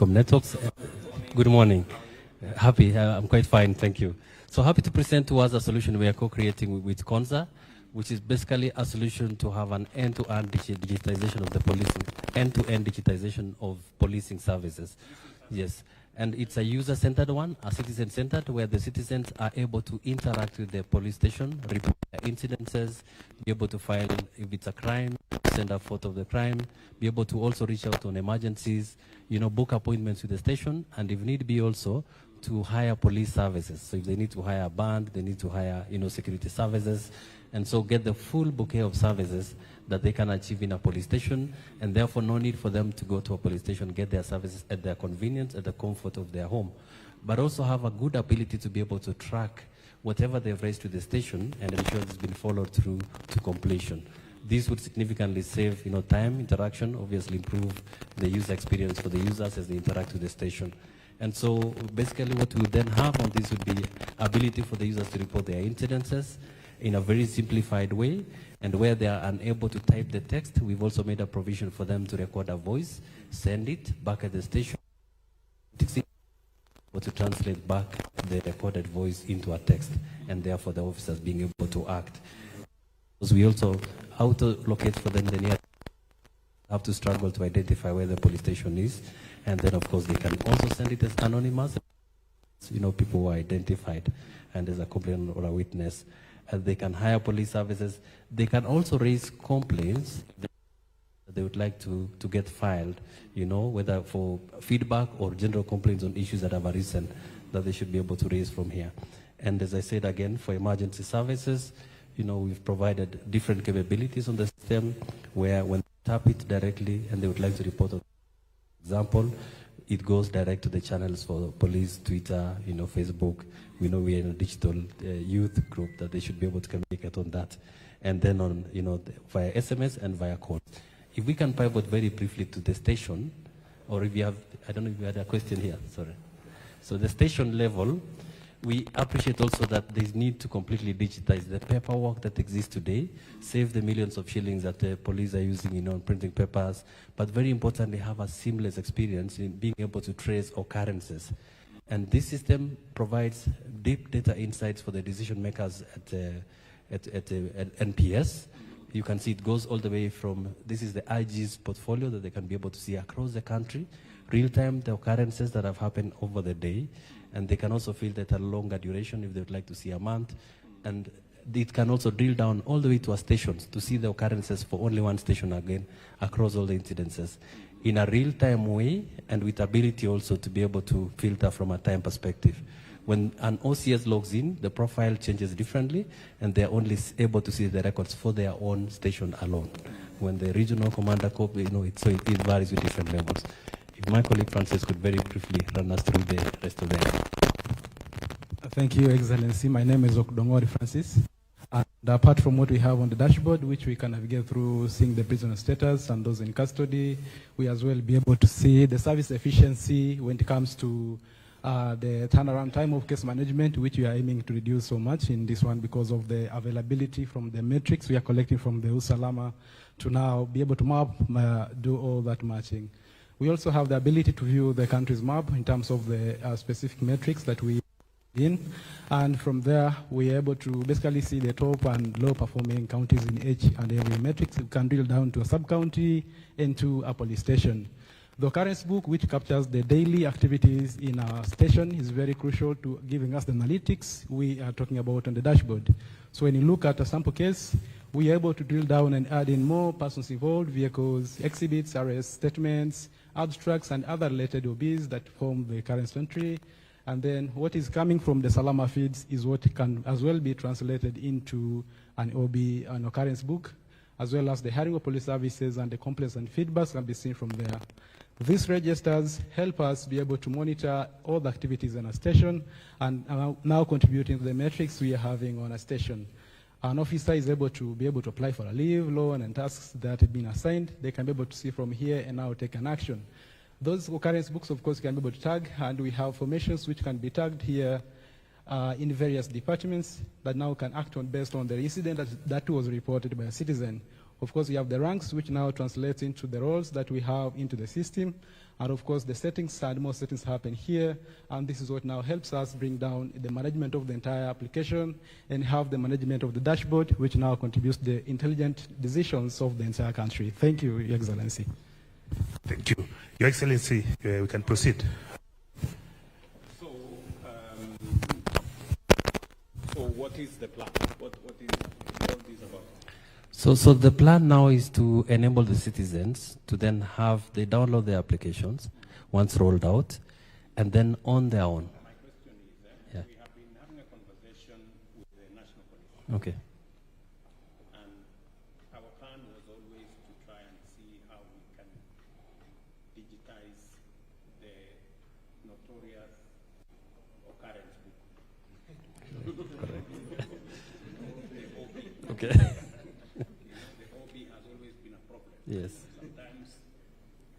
telecom networks. Good morning. Happy, I'm quite fine, thank you. So happy to present to us a solution we are co-creating with Konza, which is basically a solution to have an end-to-end digitization of the policing, end-to-end digitization of policing services. Yes, and it's a user-centered one, a citizen-centered, where the citizens are able to interact with the police station, report their incidences, be able to file if it's a crime, send a photo of the crime, be able to also reach out on emergencies, book appointments with the station, and if need be also to hire police services. So if they need to hire a band, they need to hire, security services, and so get the full bouquet of services that they can achieve in a police station, and therefore no need for them to go to a police station, get their services at their convenience, at the comfort of their home, but also have a good ability to be able to track whatever they've raised to the station and ensure it's been followed through to completion. This would significantly save time, interaction, obviously improve the user experience for the users as they interact with the station. And so basically what we would then have on this would be ability for the users to report their incidences in a very simplified way, and where they are unable to type the text, we've also made a provision for them to record a voice, send it back at the station, or to translate back the recorded voice into a text, and therefore the officers being able to act. Because we also auto-locate for them the nearest, have to struggle to identify where the police station is, and then of course they can also send it as anonymous, people who are identified, and there's a complaint or a witness. And they can hire police services. They can also raise complaints that they would like to get filed, whether for feedback or general complaints on issues that have arisen that they should be able to raise from here. And as I said again, for emergency services, we've provided different capabilities on the system where when they tap it directly and they would like to report, for example, it goes direct to the channels for police, Twitter, Facebook. We know we're in a digital youth group that they should be able to communicate on that. And then on, via SMS and via call. If we can pivot very briefly to the station, or if you have, I don't know if you had a question here, sorry. So the station level, we appreciate also that there's need to completely digitize the paperwork that exists today, save the millions of shillings that the police are using, on printing papers, but very importantly, have a seamless experience in being able to trace occurrences. And this system provides deep data insights for the decision makers at NPS. You can see it goes all the way from, this is the IG's portfolio that they can be able to see across the country, real-time the occurrences that have happened over the day, and they can also filter at a longer duration if they would like to see a month. And it can also drill down all the way to a station to see the occurrences for only one station again across all the incidences in a real-time way, and with ability also to be able to filter from a time perspective. When an OCS logs in, the profile changes differently, and they're only able to see the records for their own station alone. When the regional commander copy, it varies with different levels. If my colleague Francis could very briefly run us through the rest of them. Thank you, Excellency. My name is Okudongori Francis. And apart from what we have on the dashboard, which we can navigate through seeing the prisoner status and those in custody, we as well be able to see the service efficiency when it comes to the turnaround time of case management, which we are aiming to reduce so much in this one because of the availability from the metrics we are collecting from the Usalama to now be able to map, do all that matching. We also have the ability to view the country's map in terms of the specific metrics that we in, and from there we are able to basically see the top and low performing counties in each and every metrics. We can drill down to a sub-county and to a police station. The occurrence book, which captures the daily activities in our station, is very crucial to giving us the analytics we are talking about on the dashboard. So when you look at a sample case, we are able to drill down and add in more persons involved, vehicles, exhibits, arrests, statements, abstracts, and other related OBs that form the occurrence entry. And then what is coming from the Salama feeds is what can as well be translated into an OB, an occurrence book, as well as the hiring of police services and the complaints and feedbacks can be seen from there. These registers help us be able to monitor all the activities in a station and now contributing to the metrics we are having on a station. An officer is able to apply for a leave, loan, and tasks that have been assigned. They can be able to see from here and now take an action. Those occurrence books, of course, can be able to tag, and we have formations which can be tagged here in various departments that now can act on based on the incident that was reported by a citizen. Of course, we have the ranks, which now translates into the roles that we have into the system. And of course, the settings and more settings happen here. And this is what now helps us bring down the management of the entire application and have the management of the dashboard, which now contributes the intelligent decisions of the entire country. Thank you, Your Excellency. Thank you. Your Excellency, we can proceed. So what is the plan? What is all this about? So the plan now is to enable the citizens to then they download the applications once rolled out, and then on their own. My question is, Yeah. we have been having a conversation with the National Police, Okay. and our plan was always to try and see how we can digitize the notorious occurrence book. Okay. The OB has always been a problem. Yes. Sometimes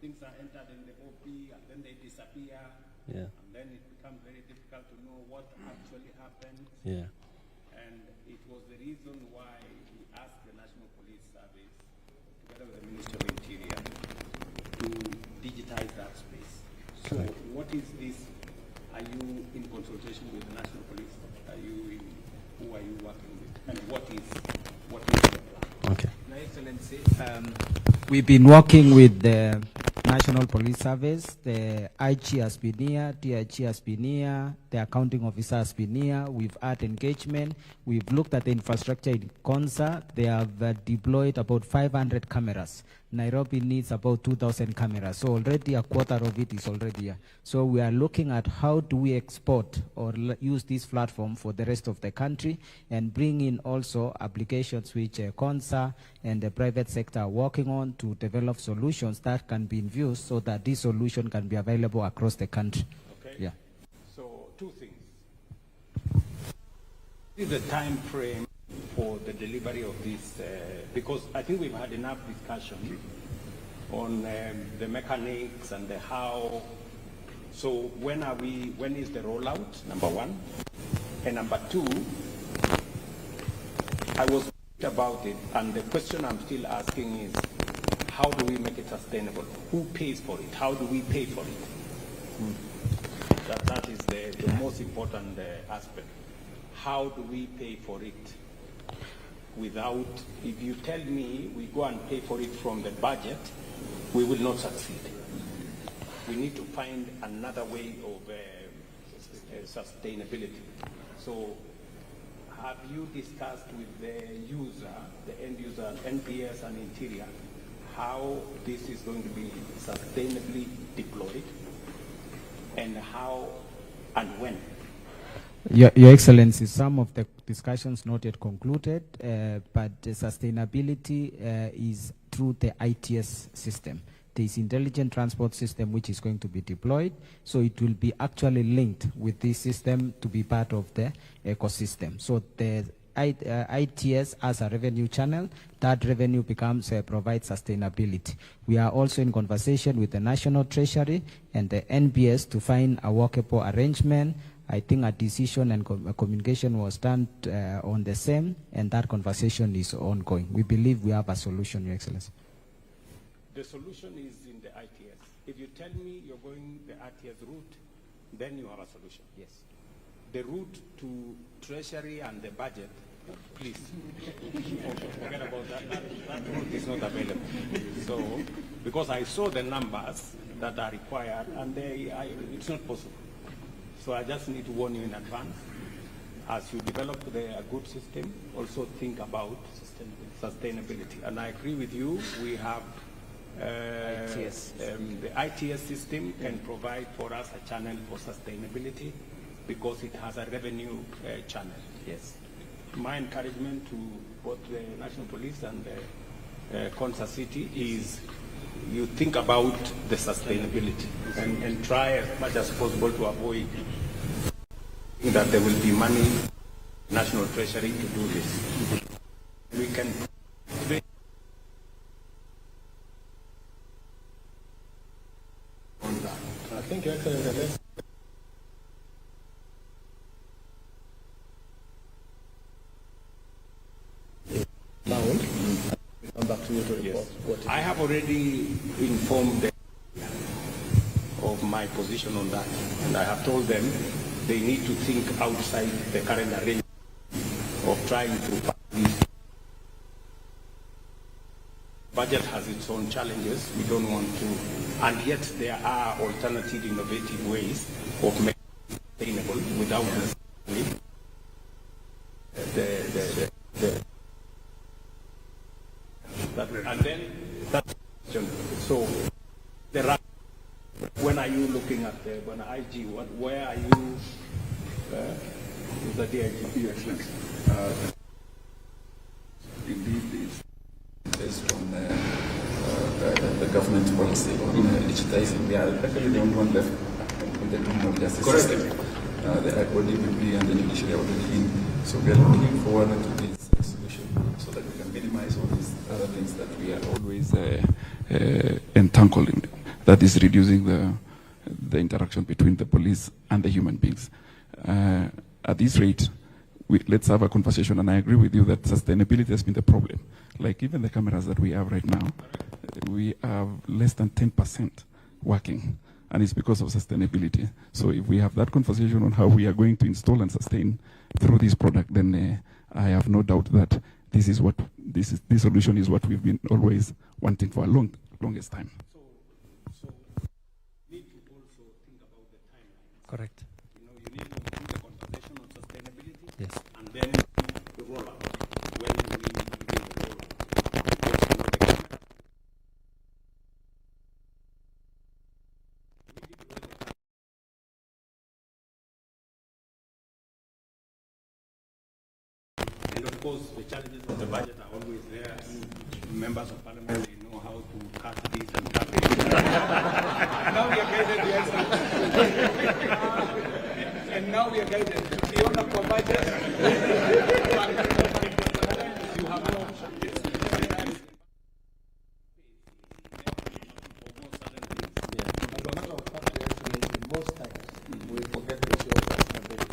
things are entered in the OB and then they disappear. Yeah. And then it becomes very difficult to know what actually happened. Yeah. And it was the reason why we asked the National Police Service, together with the Ministry of Interior, to digitize that space. So what is this? Are you in consultation with the National Police? Who are you working with? And what is the plan? Okay. Your Excellency, we've been working with the National Police Service. The IG has been here, DIG has been here, the accounting officer has been here. We've had engagement. We've looked at the infrastructure in Konza. They have deployed about 500 cameras. Nairobi needs about 2,000 cameras. So already a quarter of it is already here. So we are looking at how do we export or use this platform for the rest of the country and bring in also applications which Konza and the private sector are working on to develop solutions that can be in use so that this solution can be available across the country. Okay. Yeah. So two things. Is the time frame for the delivery of this? Because I think we've had enough discussion on the mechanics and the how. So when is the rollout, number one? And number two, I was about it, and the question I'm still asking is, how do we make it sustainable? Who pays for it? How do we pay for it? That is the most important aspect. How do we pay for it? Without, if you tell me we go and pay for it from the budget, we will not succeed. We need to find another way of sustainability. So have you discussed with the user, the end user, NPS and Interior, how this is going to be sustainably deployed and how and when? Your Excellency, some of the discussions not yet concluded, but the sustainability is through the ITS system. There is intelligent transport system which is going to be deployed, so it will be actually linked with this system to be part of the ecosystem. So the ITS as a revenue channel, that revenue provides sustainability. We are also in conversation with the National Treasury and the NBS to find a workable arrangement. I think a decision and communication was done on the same, and that conversation is ongoing. We believe we have a solution, Your Excellency. The solution is in the ITS. If you tell me you're going the ITS route, then you have a solution. Yes. The route to Treasury and the budget, please, forget about that. That route is not available. So, because I saw the numbers that are required, and it's not possible. So I just need to warn you in advance. As you develop a good system, also think about sustainability. And I agree with you. We have ITS. The ITS system can provide for us a channel for sustainability because it has a revenue channel. Yes. My encouragement to both the National Police and the Konza City is you think about the sustainability and try as much as possible to avoid that there will be money in National Treasury to do this. We can on that. I think Your Excellency, let's Come back to I have already informed them of my position on that, and I have told them they need to think outside the current arrangement of trying to pass this. Budget has its own challenges. We don't want to, and yet there are alternative, innovative ways of making it sustainable without and then that question. So when are you looking at when IG? Where are you? Is that the IG? Excellence. Indeed, it's based on the government policy on digitizing. We are actually the only one left in the criminal justice system. The High Court, DPP, and the judiciary are already in. So we are looking forward to this solution so that we can minimize all these other things that we are always entangled in. That is reducing the interaction between the police and the human beings. At this rate, let's have a conversation, and I agree with you that sustainability has been the problem. Like even the cameras that we have right now, we have less than 10% working, and it's because of sustainability. So if we have that conversation on how we are going to install and sustain through this product, then I have no doubt that this solution is what we've been always wanting for a longest time. So need to also think about the timeline. Correct. You need to do the conversation on sustainability. Yes. And then the rollout. When we need to begin the rollout. And of course, the challenges of the budget are always there. Members of Parliament, they know how to cut this and cut it. Now we are guided, yes. And now we are guided. Beyond the budget, you have no option. Most times we forget to show sustainability.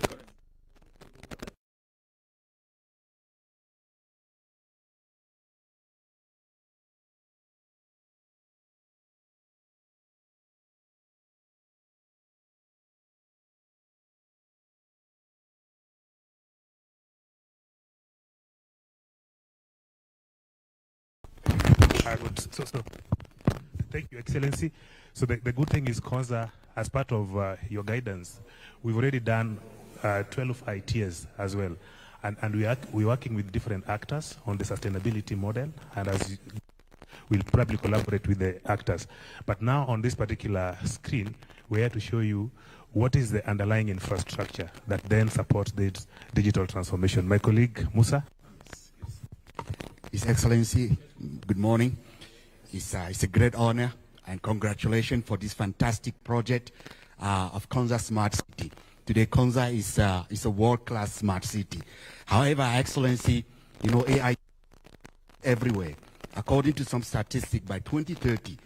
Thank you, Excellency. So the good thing is, Konza, as part of your guidance, we've already done 12 ITs as well. And we're working with different actors on the sustainability model, and as we'll probably collaborate with the actors. But now on this particular screen, we're here to show you what is the underlying infrastructure that then supports this digital transformation. My colleague, Musa. His Excellency, good morning. It's a great honor and congratulations for this fantastic project of Konza Smart City. Today, Konza is a world-class smart city. However, Excellency, you know, AI everywhere. According to some statistics, by 2030,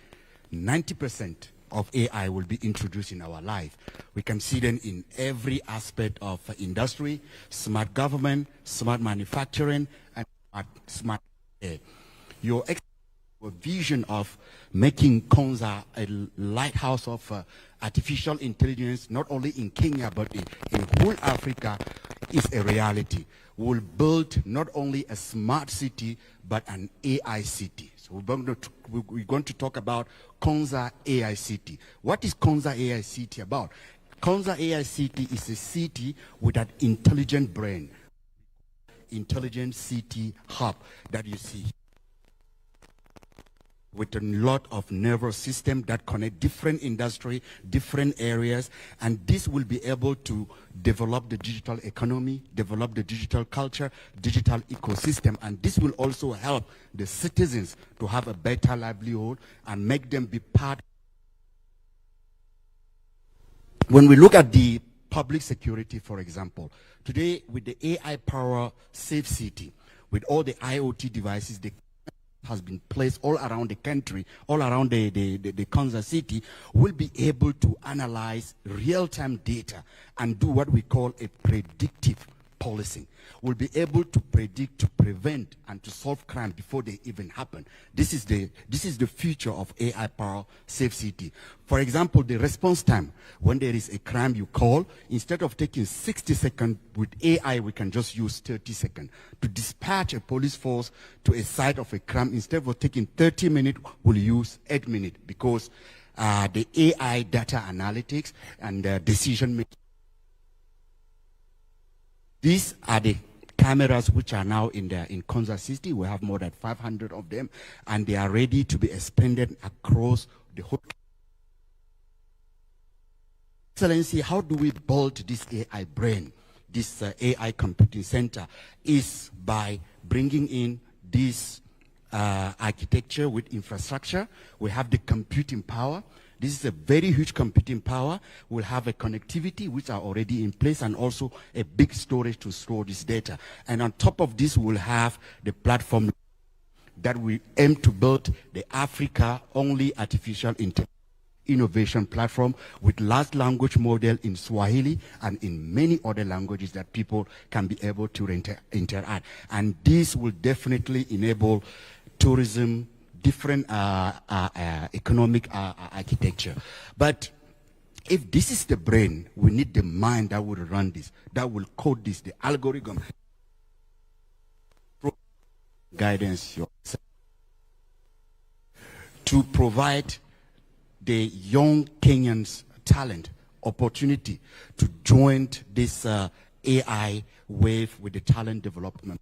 90% of AI will be introduced in our life. We can see them in every aspect of industry, smart government, smart manufacturing, and smart air. Your vision of making Konza a lighthouse of artificial intelligence, not only in Kenya, but in whole Africa, is a reality. We'll build not only a smart city, but an AI city. So we're going to talk about Konza AI City. What is Konza AI City about? Konza AI City is a city with an intelligent brain, intelligent city hub that you see, with a lot of nervous system that connect different industry, different areas, and this will be able to develop the digital economy, develop the digital culture, digital ecosystem, and this will also help the citizens to have a better livelihood and make them be part. When we look at the public security, for example, today with the AI power safe city, with all the IoT devices, the has been placed all around the country, all around the Konza city, will be able to analyze real-time data and do what we call a predictive policing. We'll be able to predict, to prevent, and to solve crime before they even happen. This is the future of AI-powered safe city. For example, the response time. When there is a crime you call, instead of taking 60 seconds, with AI we can just use 30 seconds. To dispatch a police force to a site of a crime, instead of taking 30 minutes, we'll use 8 minutes, because the AI data analytics and decision making. These are the cameras which are now in Konza City. We have more than 500 of them, and they are ready to be expanded across the whole. Excellency, how do we build this AI brain, this AI computing center? Is by bringing in this architecture with infrastructure. We have the computing power. This is a very huge computing power. We'll have a connectivity which are already in place, and also a big storage to store this data. And on top of this, we'll have the platform that we aim to build, the Africa only artificial innovation platform with large language model in Swahili and in many other languages that people can be able to interact. And this will definitely enable tourism, different economic architecture. But if this is the brain, we need the mind that will run this, that will code this, the algorithm, guidance yourself, to provide the young Kenyans talent opportunity to join this AI wave with the talent development.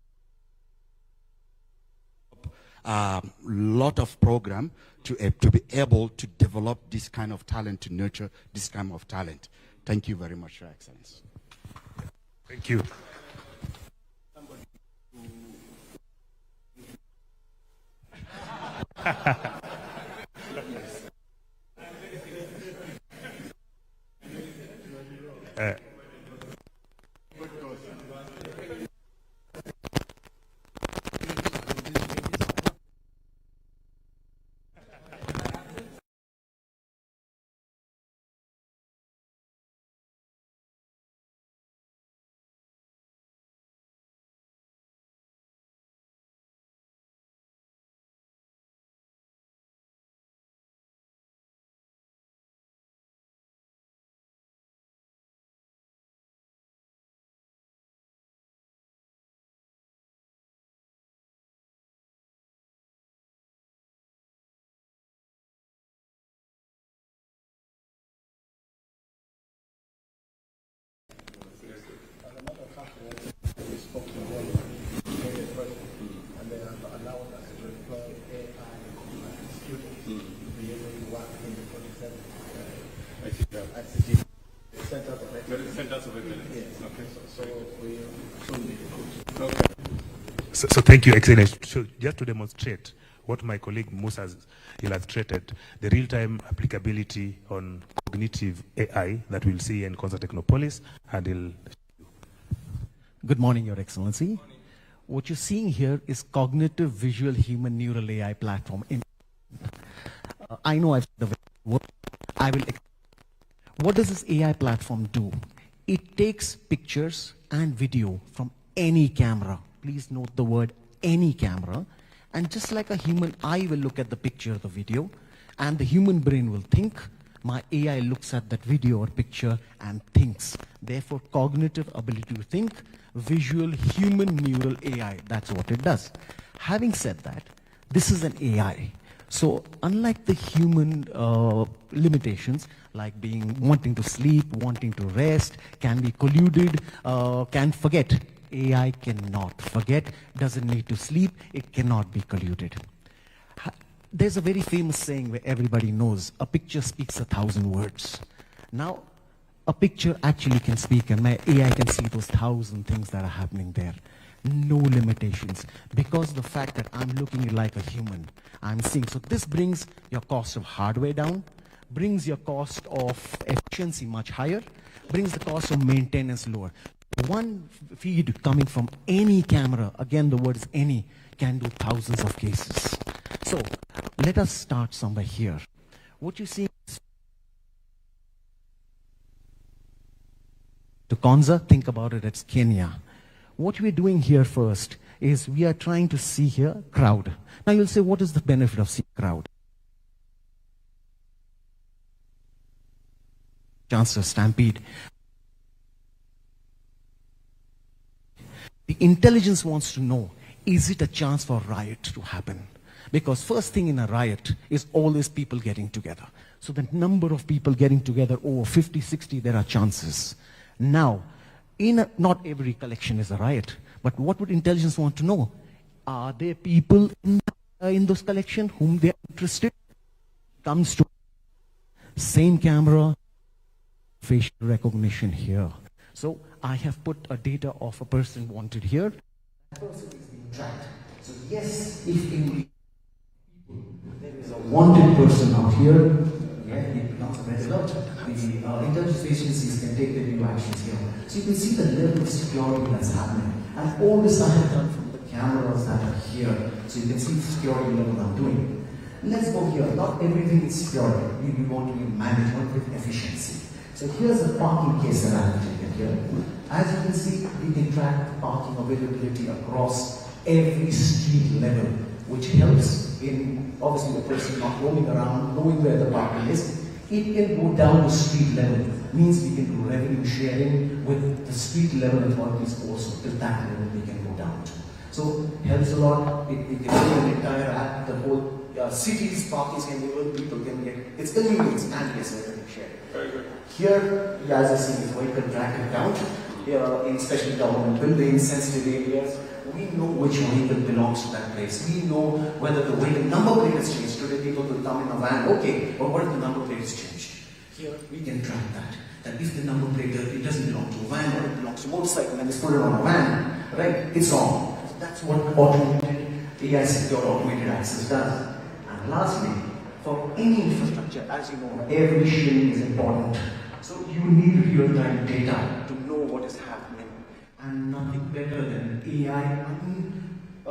Lot of program to be able to develop this kind of talent, to nurture this kind of talent. Thank you very much, Your Excellency. Thank you. So thank you, Excellency. So just to demonstrate what my colleague Musa has illustrated, the real-time applicability on cognitive AI that we'll see in Konza Technopolis, and he'll... Good morning, Your Excellency. What you're seeing here is cognitive visual human neural AI platform. I know I've said the word. I will. What does this AI platform do? It takes pictures and video from any camera. Please note the word any camera. And just like a human eye will look at the picture or the video, and the human brain will think, my AI looks at that video or picture and thinks. Therefore, cognitive ability to think, visual human neural AI, that's what it does. Having said that, this is an AI. So unlike the human limitations, like wanting to sleep, wanting to rest, can be colluded, can forget. AI cannot forget, doesn't need to sleep, it cannot be colluded. There's a very famous saying where everybody knows, a picture speaks 1,000 words. Now, a picture actually can speak, and my AI can see those 1,000 things that are happening there. No limitations, because the fact that I'm looking like a human, I'm seeing. So this brings your cost of hardware down, brings your cost of efficiency much higher, brings the cost of maintenance lower. One feed coming from any camera, again the word is any, can do thousands of cases. So let us start somewhere here. What you see is to Konza, think about it, it's Kenya. What we're doing here first is we are trying to see here crowd. Now you'll say, what is the benefit of seeing crowd? Chance to stampede. The intelligence wants to know, is it a chance for riot to happen? Because first thing in a riot is always people getting together. So the number of people getting together, over 50, 60, there are chances. Now, not every collection is a riot, but what would intelligence want to know? Are there people in those collections whom they are interested? Comes to same camera, facial recognition here. So I have put a data of a person wanted here. That person is being tracked. So yes, if in there is a wanted person out here, yeah, it becomes a red alert. The intelligence agencies can take their new actions here. So you can see the level of security that's happening. And all this I have done from the cameras that are here. So you can see the security level I'm doing. Let's go here. Not everything is security. We want to be management with efficiency. So here's the parking case that I have taken here. As you can see, we can track parking availability across every street level, which helps in, obviously, the person not roaming around, knowing where the parking is. It can go down to street level. Means we can do revenue sharing with the street level authorities also. To that level we can go down to. So helps a lot. It can do an entire app, the whole city's parking schedule, people can get, it's convenience and yes, revenue sharing. Very good. Here, as you see, is vehicle tracking count. Here, in especially government buildings, sensitive areas, we know which vehicle belongs to that place. We know whether the vehicle number plate has changed. Today people will come in a van, okay, but what if the number plate has changed? Here, we can track that. That if the number plate, it doesn't belong to a van, or it belongs to a motorcycle, and it's put it on a van, right? It's wrong. So that's what automated AI secure automated access does. And lastly, for any infrastructure, as you know, every shilling is important. So you need real-time data to know what is happening. And nothing better than AI,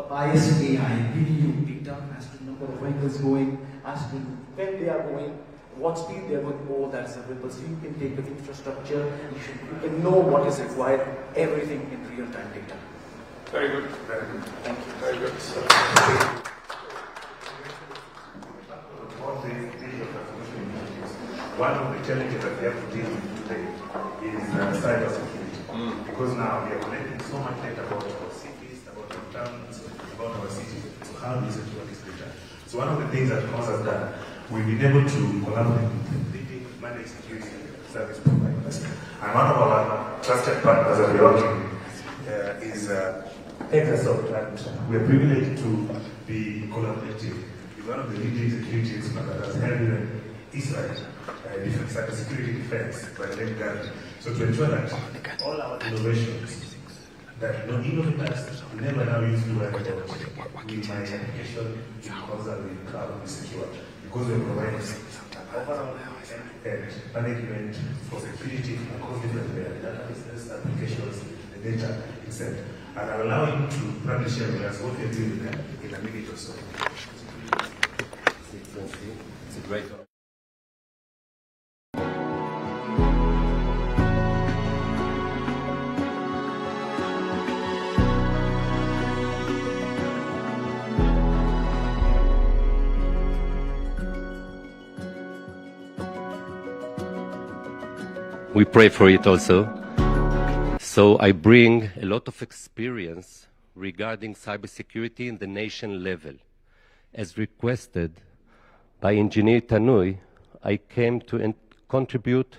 biased AI, giving you data as to number of vehicles going, as to when they are going, what speed they are going, all that is available. So you can take the infrastructure, you can know what is required, everything in real-time data. Very good. Very good. Thank you. Very good. One of the challenges that we have to deal with today is cyber security. Because now we are collecting so much data about our cities, about our towns, about our cities. So how do we secure this data? So one of the things that Konza has done, we've been able to collaborate with leading managed security service providers. And one of our trusted partners that we're working with is Exasoft, and we're privileged to be collaborative with one of the leading security experts that has held in Israel, cybersecurity defense by the name Gary. So to ensure that all our innovations, that innovators never now used to worry about with my application in Konza will cloud be secure, because we're providing an overall and management for security across different databases, applications, the data itself, and allow you to probably share with us what you're doing in a minute or so. It's a great honor. We pray for it also. So I bring a lot of experience regarding cybersecurity in the nation level. As requested by Engineer Tanui, I came to contribute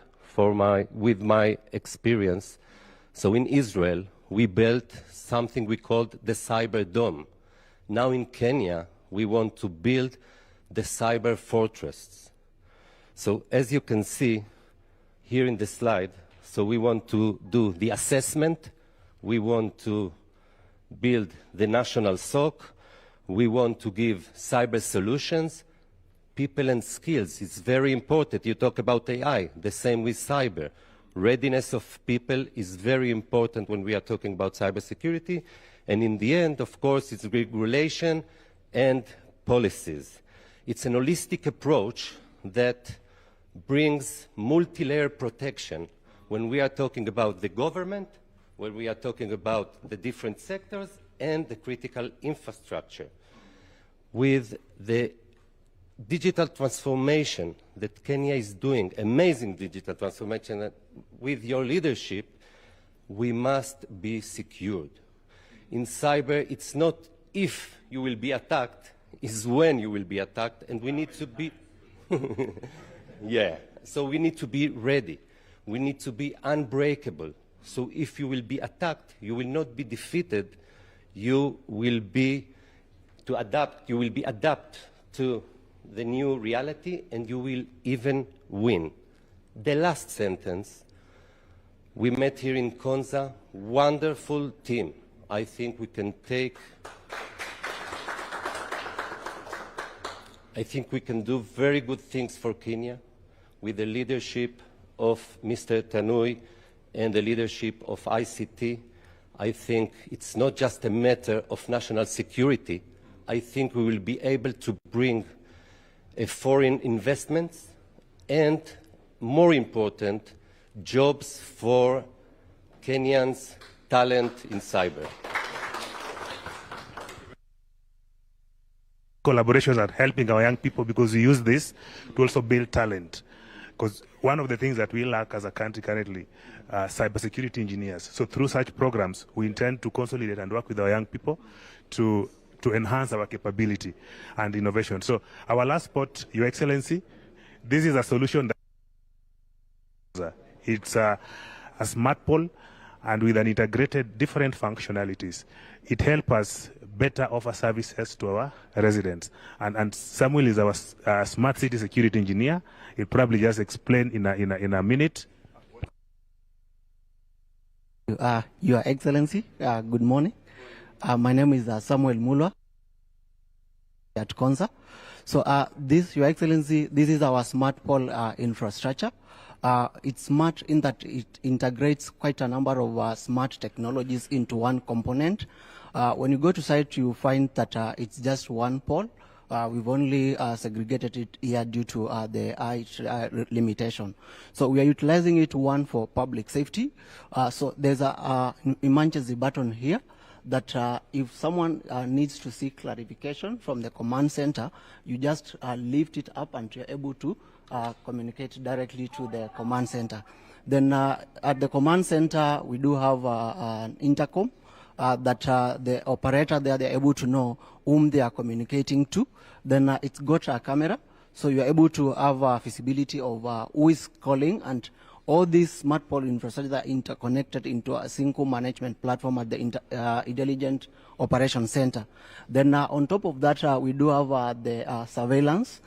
with my experience. So in Israel, we built something we called the Cyber Dome. Now in Kenya, we want to build the Cyber Fortress. So as you can see, here in the slide, so we want to do the assessment, we want to build the national SOC, we want to give cyber solutions, people and skills. It's very important. You talk about AI, the same with cyber. Readiness of people is very important when we are talking about cybersecurity. And in the end, of course, it's regulation and policies. It's an holistic approach that brings multi-layer protection when we are talking about the government, where we are talking about the different sectors and the critical infrastructure. With the digital transformation that Kenya is doing, amazing digital transformation, with your leadership, we must be secured. In cyber, it's not if you will be attacked, it's when you will be attacked, and we need to be, yeah, so we need to be ready. We need to be unbreakable. So if you will be attacked, you will not be defeated, you will be adapt to the new reality, and you will even win. The last sentence, we met here in Konza, wonderful team. I think we can do very good things for Kenya with the leadership of Mr. Tanui and the leadership of ICT. I think it's not just a matter of national security. I think we will be able to bring foreign investments and, more important, jobs for Kenyans' talent in cyber. Collaborations are helping our young people because we use this to also build talent. Because one of the things that we lack as a country currently, cybersecurity engineers. So through such programs, we intend to consolidate and work with our young people to enhance our capability and innovation. So our last spot, Your Excellency, this is a solution that it's a smart pole and with an integrated different functionalities. It helps us better offer services to our residents. And Samuel is our smart city security engineer. He'll probably just explain in a minute. Your Excellency, good morning. My name is Samuel Mulwa at Konza. So this, Your Excellency, this is our smart pole infrastructure. It's smart in that it integrates quite a number of smart technologies into one component. When you go to site, you find that it's just one pole. We've only segregated it here due to the height limitation. So we are utilizing it, one, for public safety. So there's a emergency button here that if someone needs to seek clarification from the command center, you just lift it up and you're able to communicate directly to the command center. Then at the command center, we do have an intercom that the operator there, they're able to know whom they are communicating to. Then it's got a camera, so you're able to have visibility of who is calling, and all these smart pole infrastructure are interconnected into a single management platform at the Intelligent Operations Center. Then on top of that, we do have the surveillance.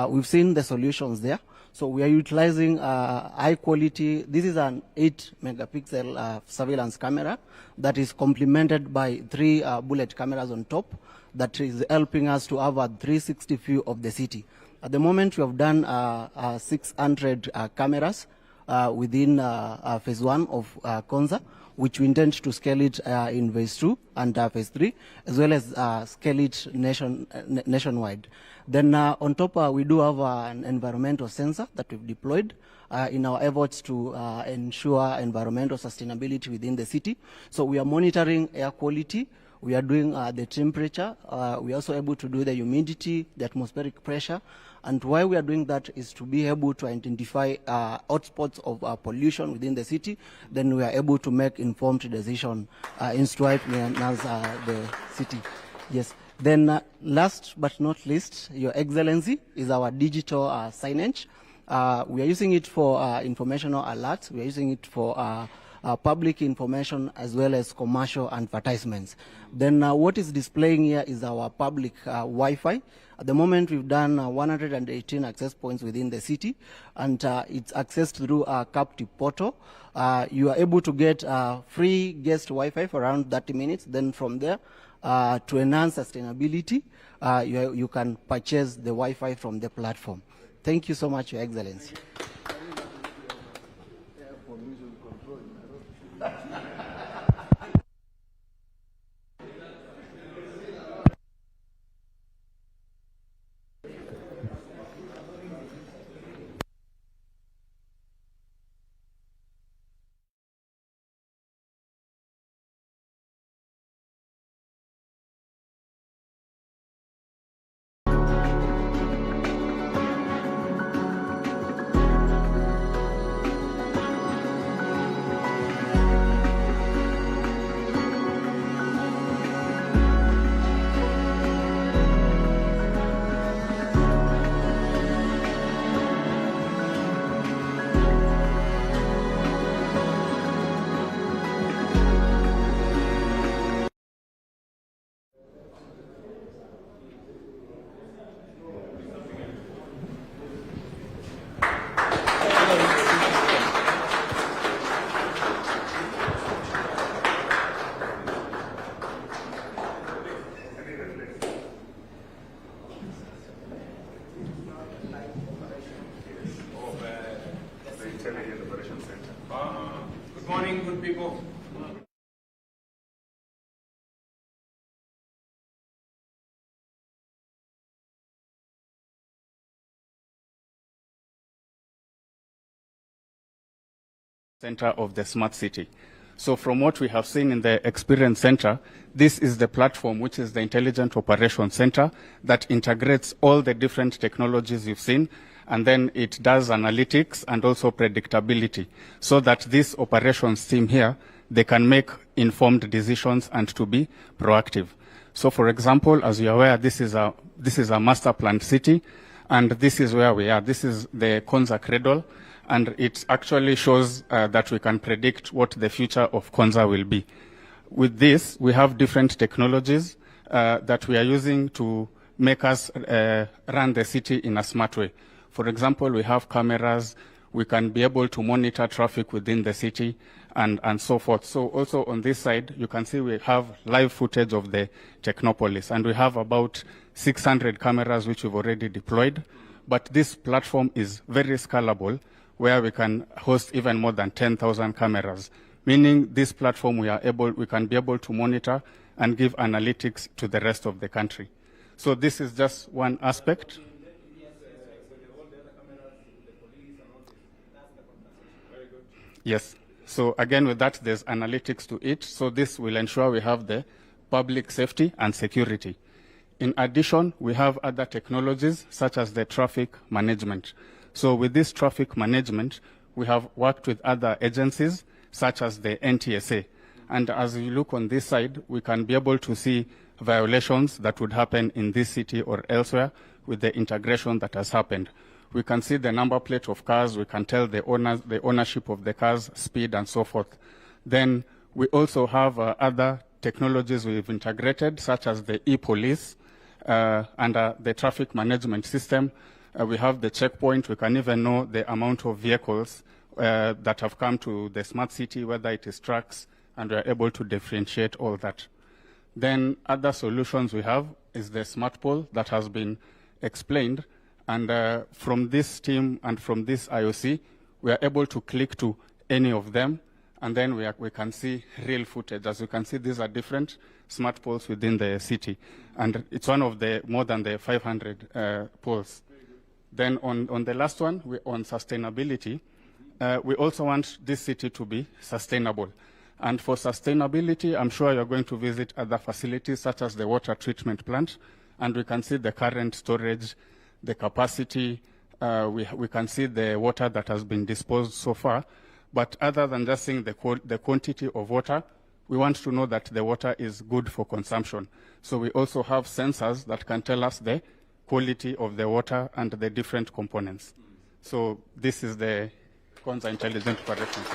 We've seen the solutions there. So we are utilizing high quality. This is an 8-megapixel surveillance camera that is complemented by 3 bullet cameras on top that is helping us to have a 360 view of the city. At the moment, we have done 600 cameras within phase 1 of Konza, which we intend to scale it in phase 2 and phase 3, as well as scale it nationwide. Then on top, we do have an environmental sensor that we've deployed in our efforts to ensure environmental sustainability within the city. So we are monitoring air quality. We are doing the temperature. We are also able to do the humidity, the atmospheric pressure. And why we are doing that is to be able to identify hotspots of pollution within the city. Then we are able to make informed decision in striving as the city. Yes. Then last but not least, Your Excellency, is our digital signage. We are using it for informational alerts. We are using it for public information as well as commercial advertisements. Then what is displaying here is our public Wi-Fi. At the moment, we've done 118 access points within the city, and it's accessed through our captive portal. You are able to get free guest Wi-Fi for around 30 minutes. Then from there, to enhance sustainability, you can purchase the Wi-Fi from the platform. Thank you so much, Your Excellency. center of the smart city. So from what we have seen in the Experience Center, this is the platform, which is the Intelligent Operations Center, that integrates all the different technologies you've seen, and then it does analytics and also predictability, so that this operations team here, they can make informed decisions and to be proactive. So for example, as you're aware, this is a master planned city, and this is where we are. This is the Konza Cradle, and it actually shows that we can predict what the future of Konza will be. With this, we have different technologies that we are using to make us run the city in a smart way. For example, we have cameras. We can be able to monitor traffic within the city and so forth. So also on this side, you can see we have live footage of the Technopolis, and we have about 600 cameras which we've already deployed. But this platform is very scalable, where we can host even more than 10,000 cameras, meaning this platform we can be able to monitor and give analytics to the rest of the country. So this is just one aspect. Yes. So again, with that, there's analytics to it. So this will ensure we have the public safety and security. In addition, we have other technologies such as the traffic management. So with this traffic management, we have worked with other agencies such as the NTSA. And as you look on this side, we can be able to see violations that would happen in this city or elsewhere with the integration that has happened. We can see the number plate of cars. We can tell the ownership of the cars, speed, and so forth. Then we also have other technologies we've integrated, such as the e-police and the traffic management system. We have the checkpoint. We can even know the amount of vehicles that have come to the smart city, whether it is trucks, and we are able to differentiate all that. Then other solutions we have is the smart pole that has been explained. And from this team and from this IOC, we are able to click to any of them, and then we can see real footage. As you can see, these are different smart poles within the city, and it's one of the more than the 500 poles. Then on the last one, on sustainability, we also want this city to be sustainable. And for sustainability, I'm sure you're going to visit other facilities such as the water treatment plant, and we can see the current storage, the capacity, we can see the water that has been disposed so far. But other than just seeing the quantity of water, we want to know that the water is good for consumption. So we also have sensors that can tell us the quality of the water and the different components. So this is the Konza Intelligent Operations.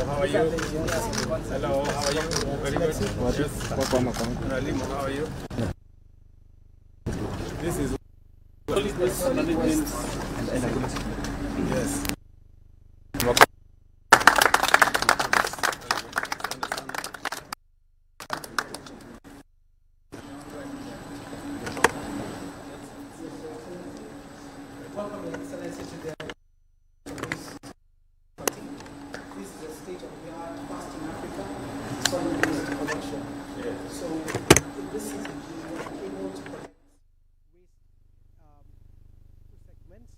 how are you? Hello, how are you? Very good. Ralimu, how are you? This is yes. Welcome, Your Excellency, to the this is the state-of-the-art, first in Africa, solid waste collection. So in this city, we are able to collect waste segments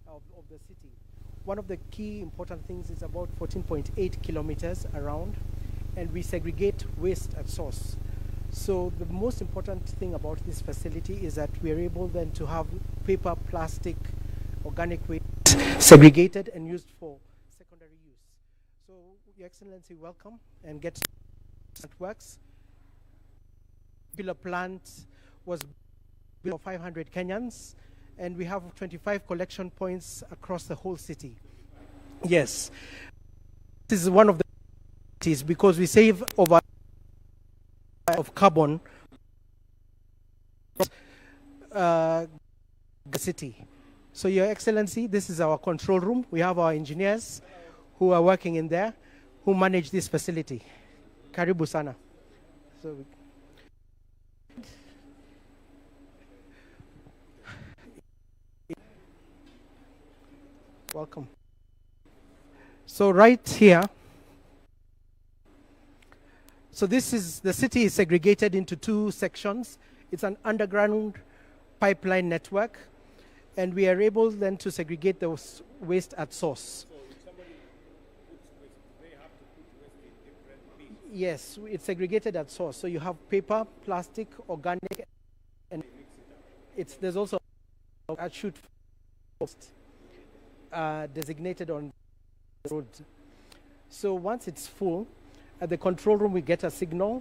of the city. One of the key important things is about 14.8 kilometers around, and we segregate waste at source. So the most important thing about this facility is that we are able then to have paper, plastic, organic waste segregated and used for secondary use. So Your Excellency, welcome, and get it works. Pillar plant was built for 500 Kenyans, and we have 25 collection points across the whole city. Yes, this is one of the cities because we save over of carbon the city. So Your Excellency, this is our control room. We have our engineers who are working in there, who manage this facility. Karibu sana. So welcome. So right here, so this is, the city is segregated into two sections. It's an underground pipeline network, and we are able then to segregate the waste at source. So if somebody puts waste, they have to put waste in different bins. Yes, it's segregated at source. So you have paper, plastic, organic, and there's also a chute designated on the road. So once it's full, at the control room we get a signal,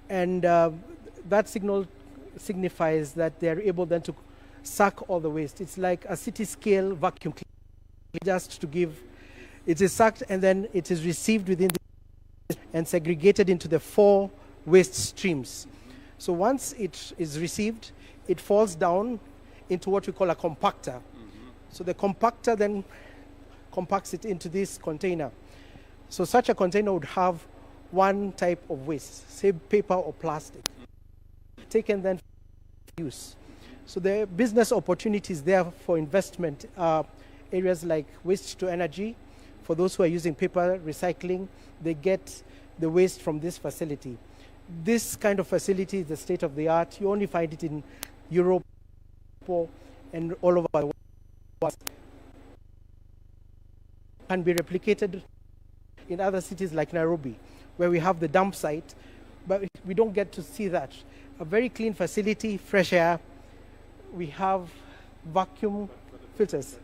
and that signal signifies that they're able then to suck all the waste. It's like a city scale vacuum cleaner, just to give, it is sucked and then it is received within the and segregated into the 4 waste streams. So once it is received, it falls down into what we call a compactor. So the compactor then compacts it into this container. So such a container would have one type of waste, say paper or plastic, taken then for use. So the business opportunities there for investment are areas like waste to energy. For those who are using paper recycling, they get the waste from this facility. This kind of facility is the state of the art. You only find it in Europe and all over the world. Can be replicated in other cities like Nairobi, where we have the dump site, but we don't get to see that. A very clean facility, fresh air. We have vacuum filters.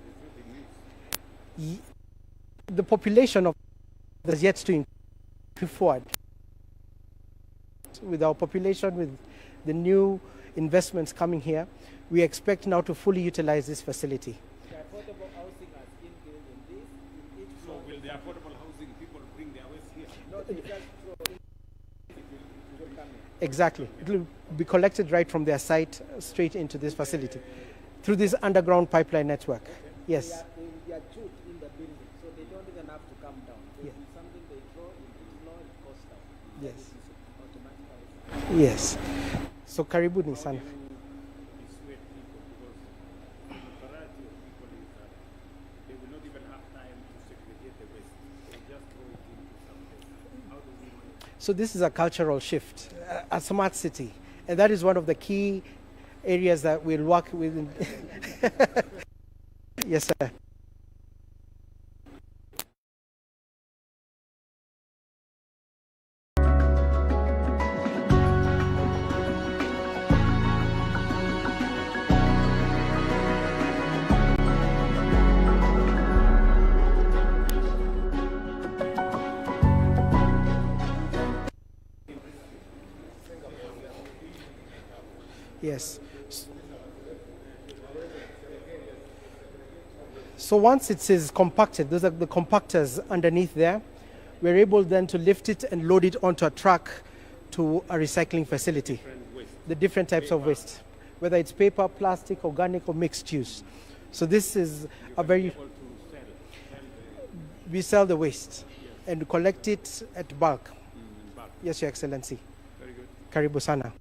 The population of is yet to move forward. With our population, with the new investments coming here, we expect now to fully utilize this facility. Affordable housing has been given in this. So will the affordable housing people bring their waste here? Not just Exactly. It will be collected right from their site straight into this facility through this underground pipeline network. Yes. They are chute in the building, so they don't even have to come down. There is something they throw in, it's low, it goes down. Yes. Yes. So karibuni sana. So this is a cultural shift, a smart city, and that is one of the key areas that we'll work with. Yes, sir. Yes. So once it is compacted, those are the compactors underneath there. we're able then to lift it and load it onto a truck to a recycling facility. The different types of waste, whether it's paper, plastic, organic, or mixed use. So this is a very... We sell the waste and collect it at bulk. Yes, Your Excellency. Very good. Karibu sana.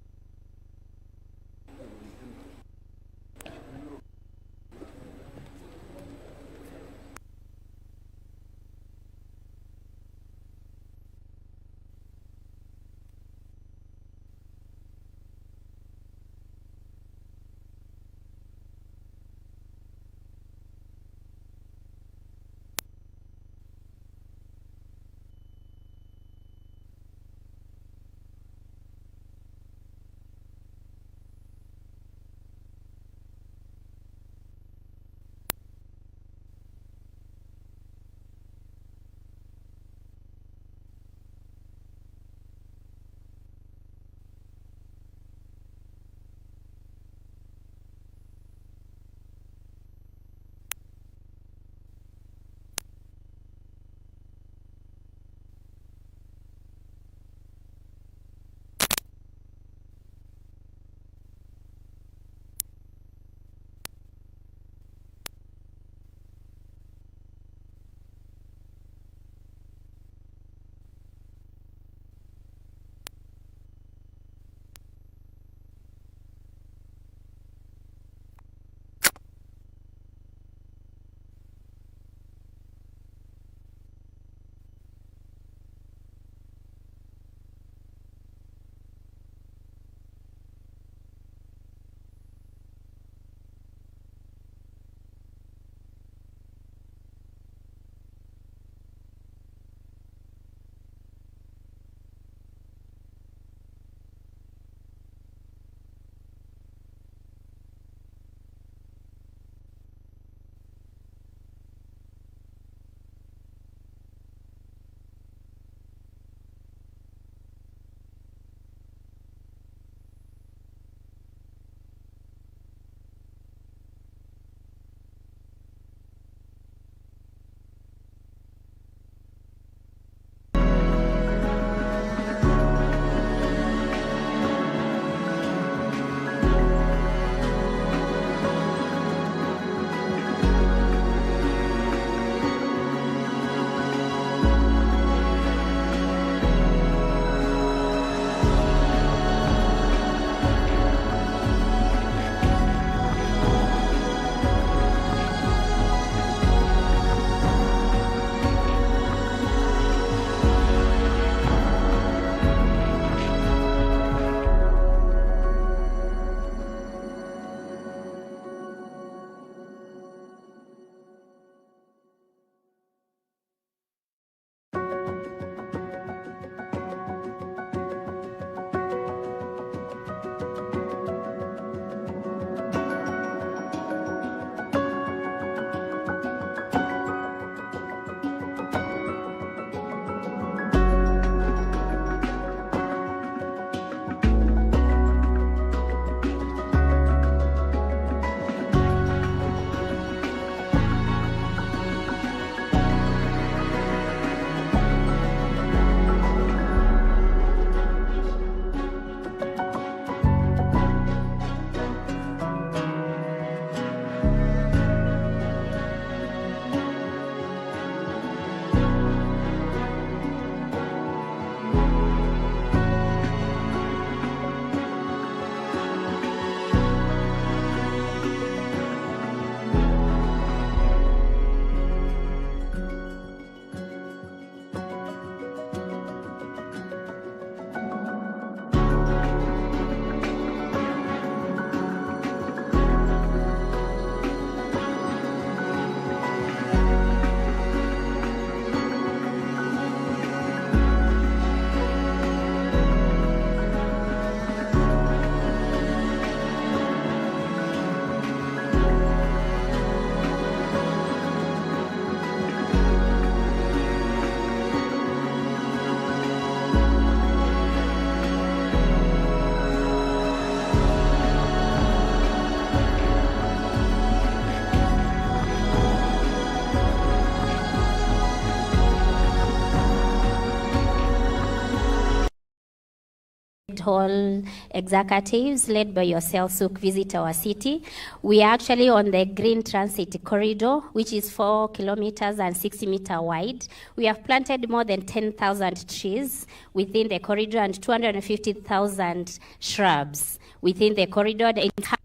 Hall executives led by yourself, Suk, visit our city. We are actually on the Green Transit Corridor, which is 4 kilometers and 60 meters wide. We have planted more than 10,000 trees within the corridor and 250,000 shrubs within the corridor. The entire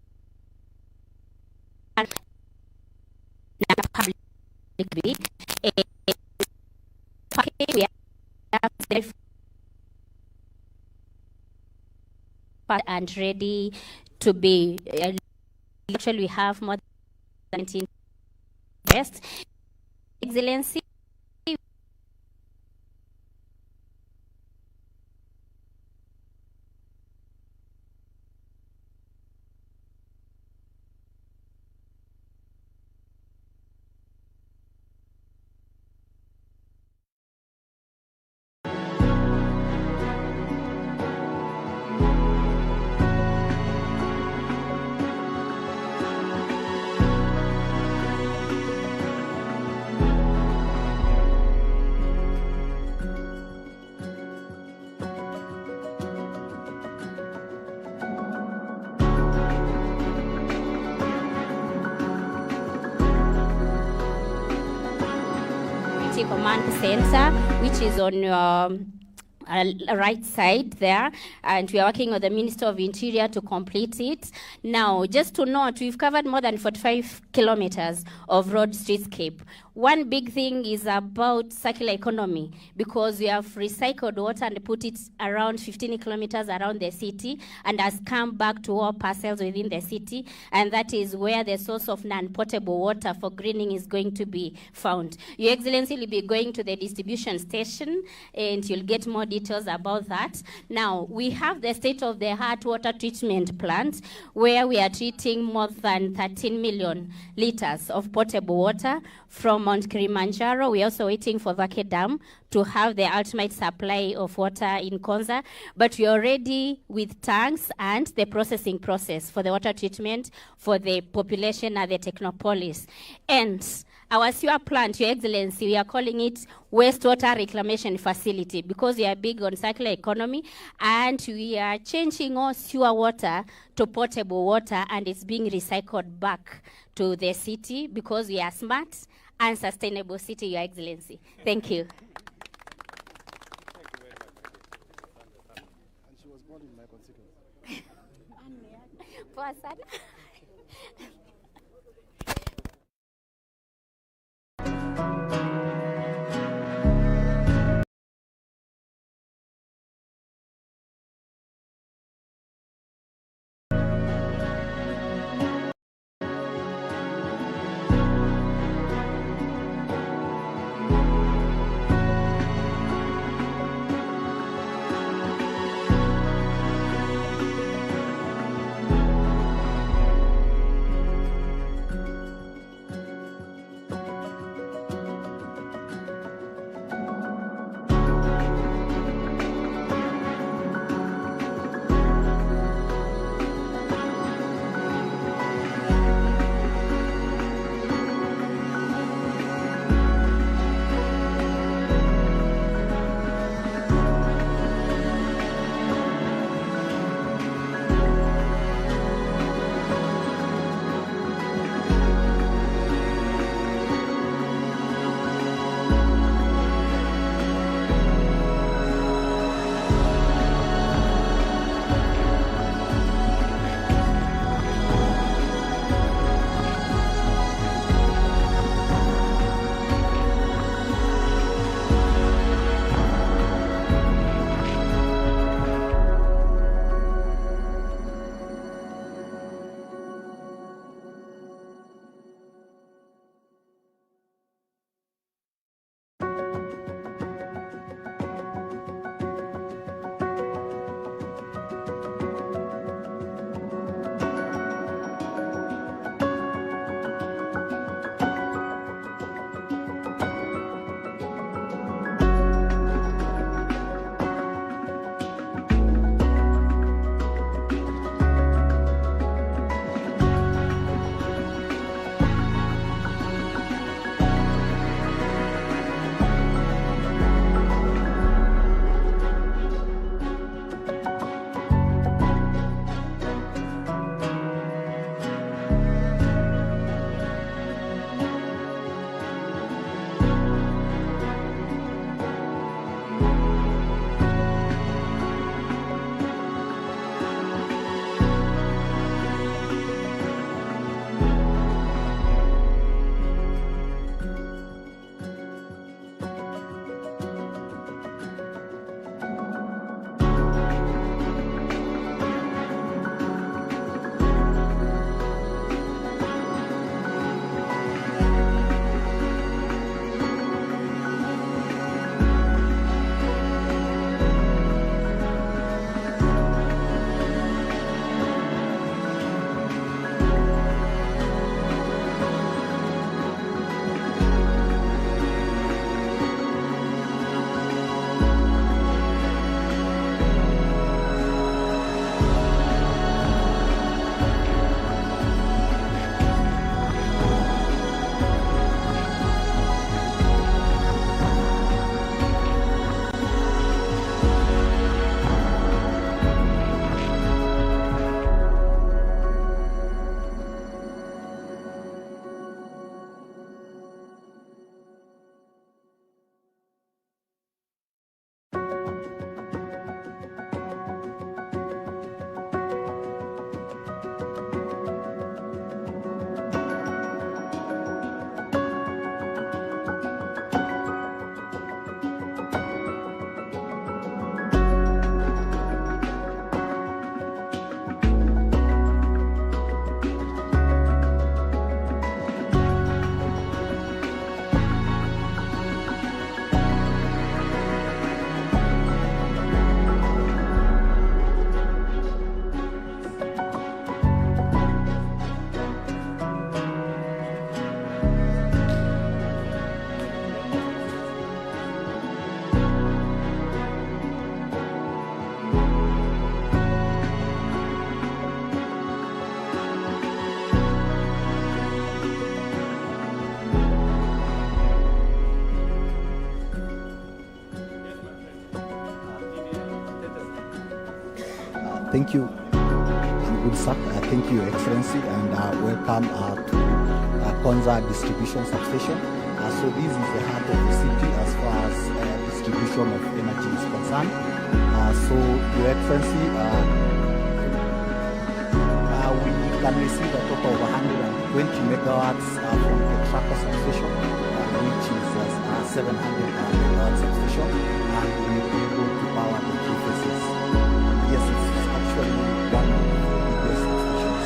public we are and ready to be. Actually, we have more than 19 best. Excellency. Command Center, which is on your right side there, and we are working with the Minister of Interior to complete it. Now, just to note, we've covered more than 45 kilometers of road streetscape. One big thing is about circular economy, because we have recycled water and put it around 15 kilometers around the city and has come back to all parcels within the city, and that is where the source of non-potable water for greening is going to be found. Your Excellency will be going to the distribution station and you'll get more details about that. Now, we have the state-of-the-art water treatment plant where we are treating more than 13 million liters of potable water from Mount Kilimanjaro. We're also waiting for Vake Dam to have the ultimate supply of water in Konza, but we're already with tanks and the processing process for the water treatment for the population at the Technopolis. And our sewer plant, Your Excellency, we are calling it wastewater reclamation facility because we are big on circular economy, and we are changing all sewer water to potable water, and it's being recycled back to the city because we are smart and sustainable city, Your Excellency. Thank you. And she was born in my constituency. Poa sana. Thank you. Good sir. Thank you, Your Excellency, and welcome to Konza Distribution Substation. So this is the heart of the city as far as distribution of energy is concerned. So, Your Excellency, we can receive a total of 120 megawatts from the tracker substation, which is 700 megawatt substation, and we will be able to power the two phases. Yes, it's actually one of the biggest stations.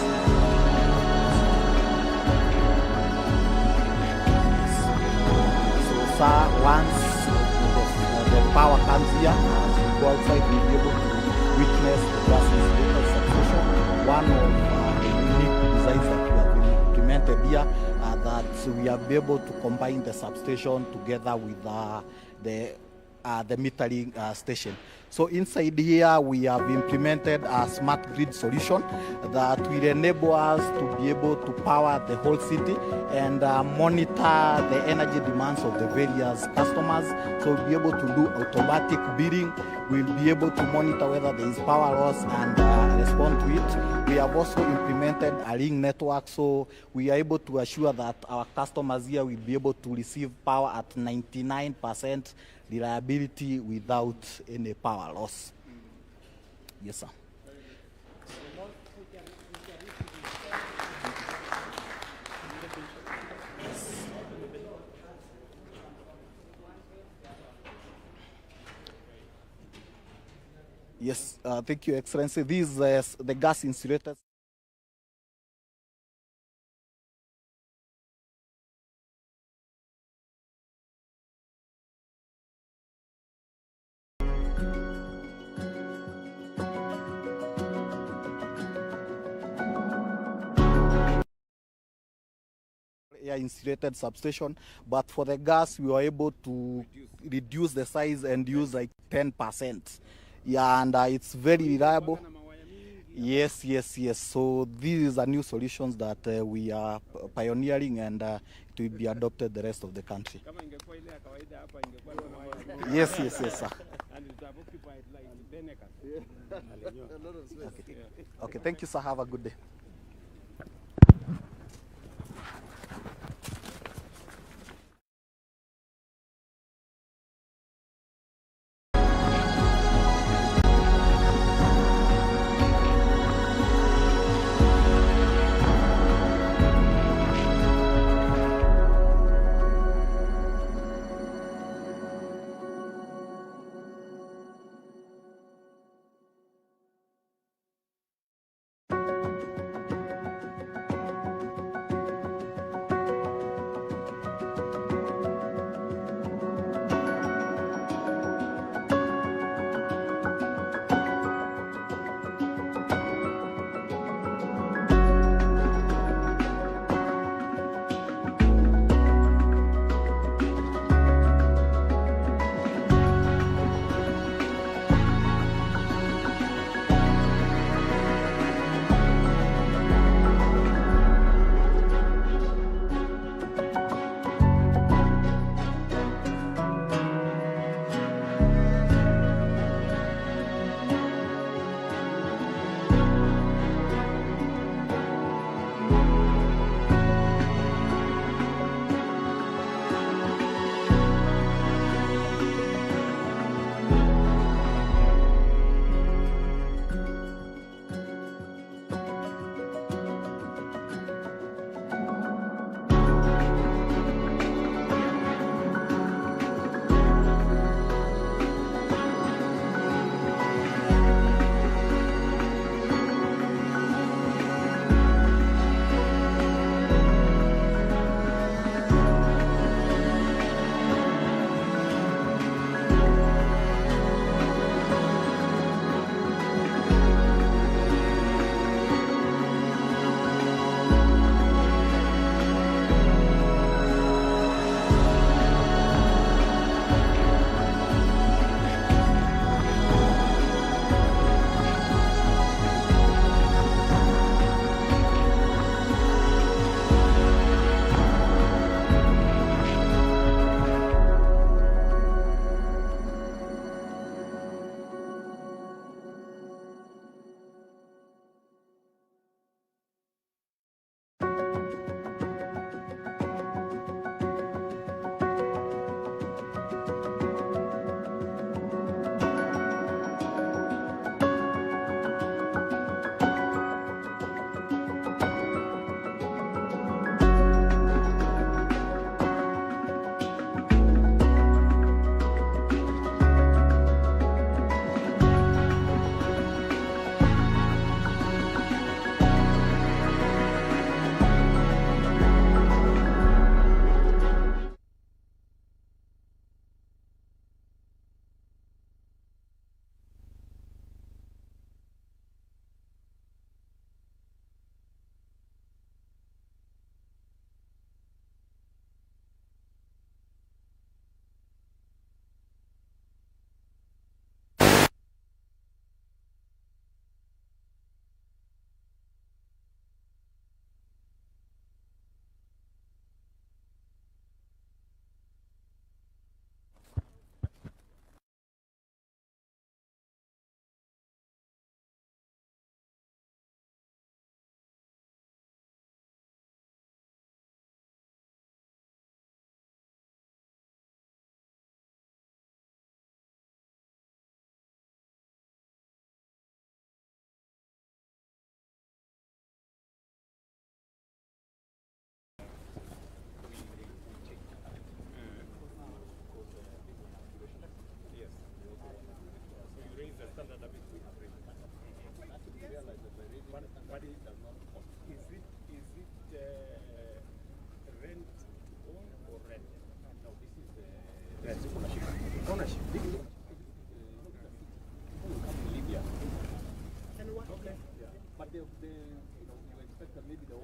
So, sir, once the power comes here, as we go outside, we'll be able to witness the gas insulated substation. One of the unique designs that we have implemented here, that we are able to combine the substation together with the metering station. So inside here we have implemented a smart grid solution that will enable us to be able to power the whole city and monitor the energy demands of the various customers. So we'll be able to do automatic bidding. We'll be able to monitor whether there is power loss and respond to it. We have also implemented a ring network, so we are able to assure that our customers here will be able to receive power at 99% reliability without any power loss. Yes, sir. Yes, thank you, Excellency. This is the gas insulated. Air insulated substation, but for the gas we were able to reduce the size and use like 10%. Yeah, and it's very reliable. Yes. So these are new solutions that we are pioneering, and it will be adopted the rest of the country. Yes, sir. And it have occupied like 10 acres. Okay, thank you, sir. Have a good day.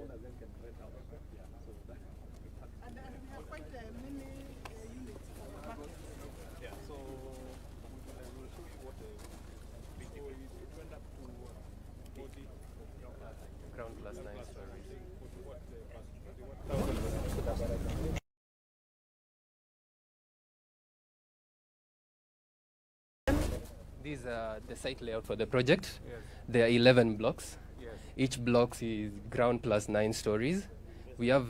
owners then can rent out. Yeah, so that. And we have quite many units for the market. Yeah, so we'll show you what the big it went up to 40 Ground plus 9 stories. These are the site layout for the project. Yes. There are 11 blocks. Yes. Each block is ground plus 9 stories. We have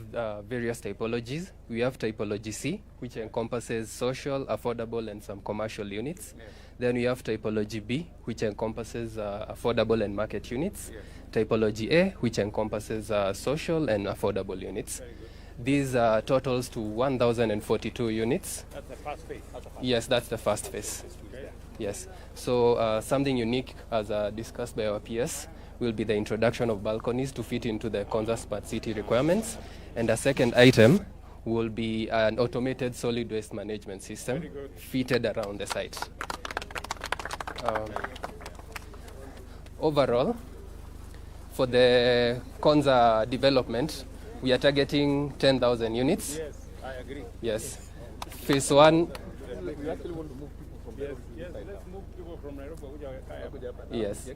various typologies. We have typology C, which encompasses social, affordable, and some commercial units. Yes. Then we have typology B, which encompasses affordable and market units. Yes. Typology A, which encompasses social and affordable units. Very good. These totals to 1,042 units. That's the first phase. Yes, that's the first phase. Okay. Yes. So something unique, as discussed by our PS, will be the introduction of balconies to fit into the Konza Smart City requirements. And a second item will be an automated solid waste management system fitted around the site. Overall, for the Konza development, we are targeting 10,000 units. Yes, I agree. Yes. Phase 1. We actually want to move people from Nairobi. Yes, let's move people from Nairobi. Yes.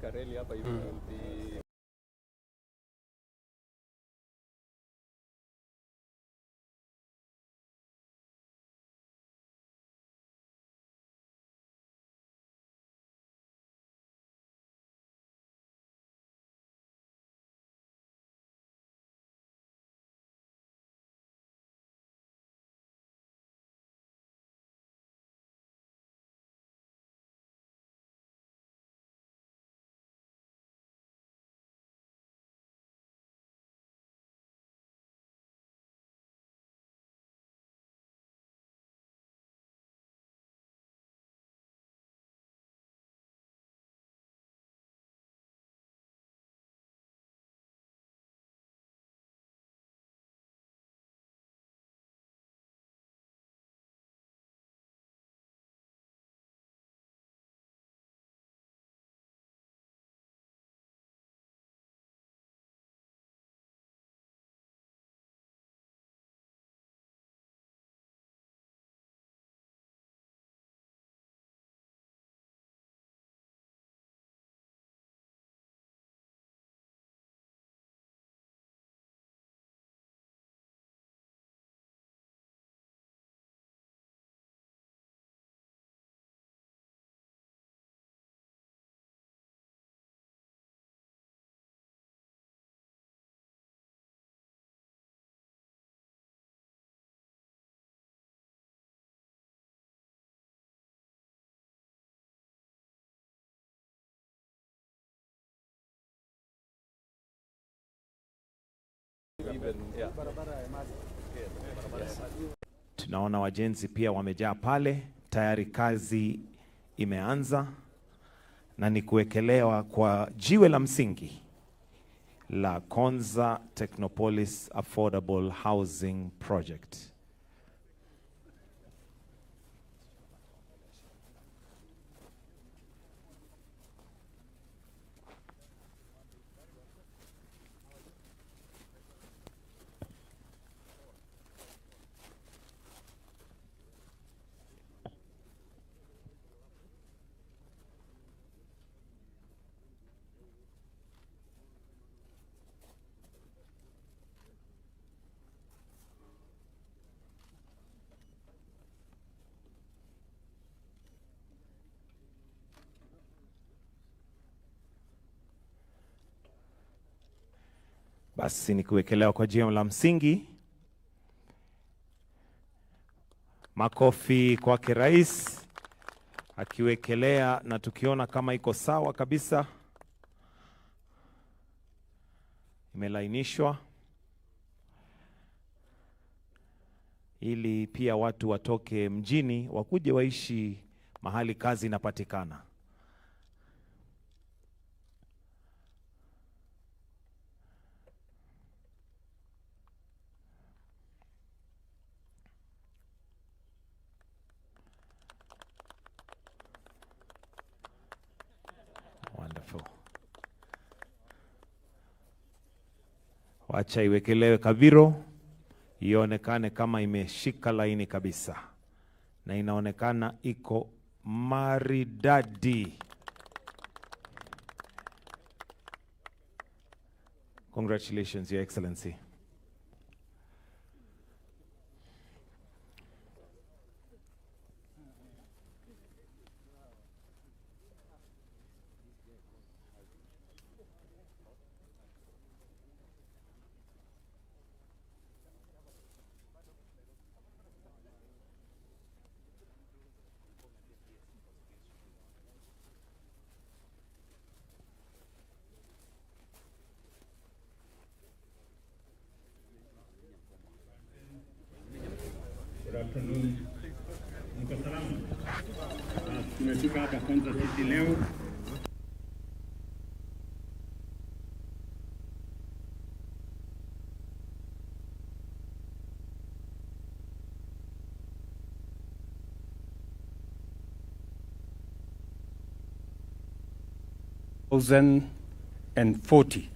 Tunaona wajenzi pia wamejaa pale, tayari kazi imeanza na ni kuwekelewa kwa jiwe la msingi la Konza Technopolis Affordable Housing Project. Basi ni kuwekelewa kwa jiwe la msingi. Makofi kwake rais akiwekelea, na tukiona kama iko sawa kabisa, imelainishwa ili pia watu watoke mjini wakuje waishi mahali kazi inapatikana. Wacha iwekelewe Kaviro, ionekane kama imeshika laini kabisa, na inaonekana iko maridadi. Congratulations, Your Excellency. Mko salama? Tumefika hapa Konza City leo. and 40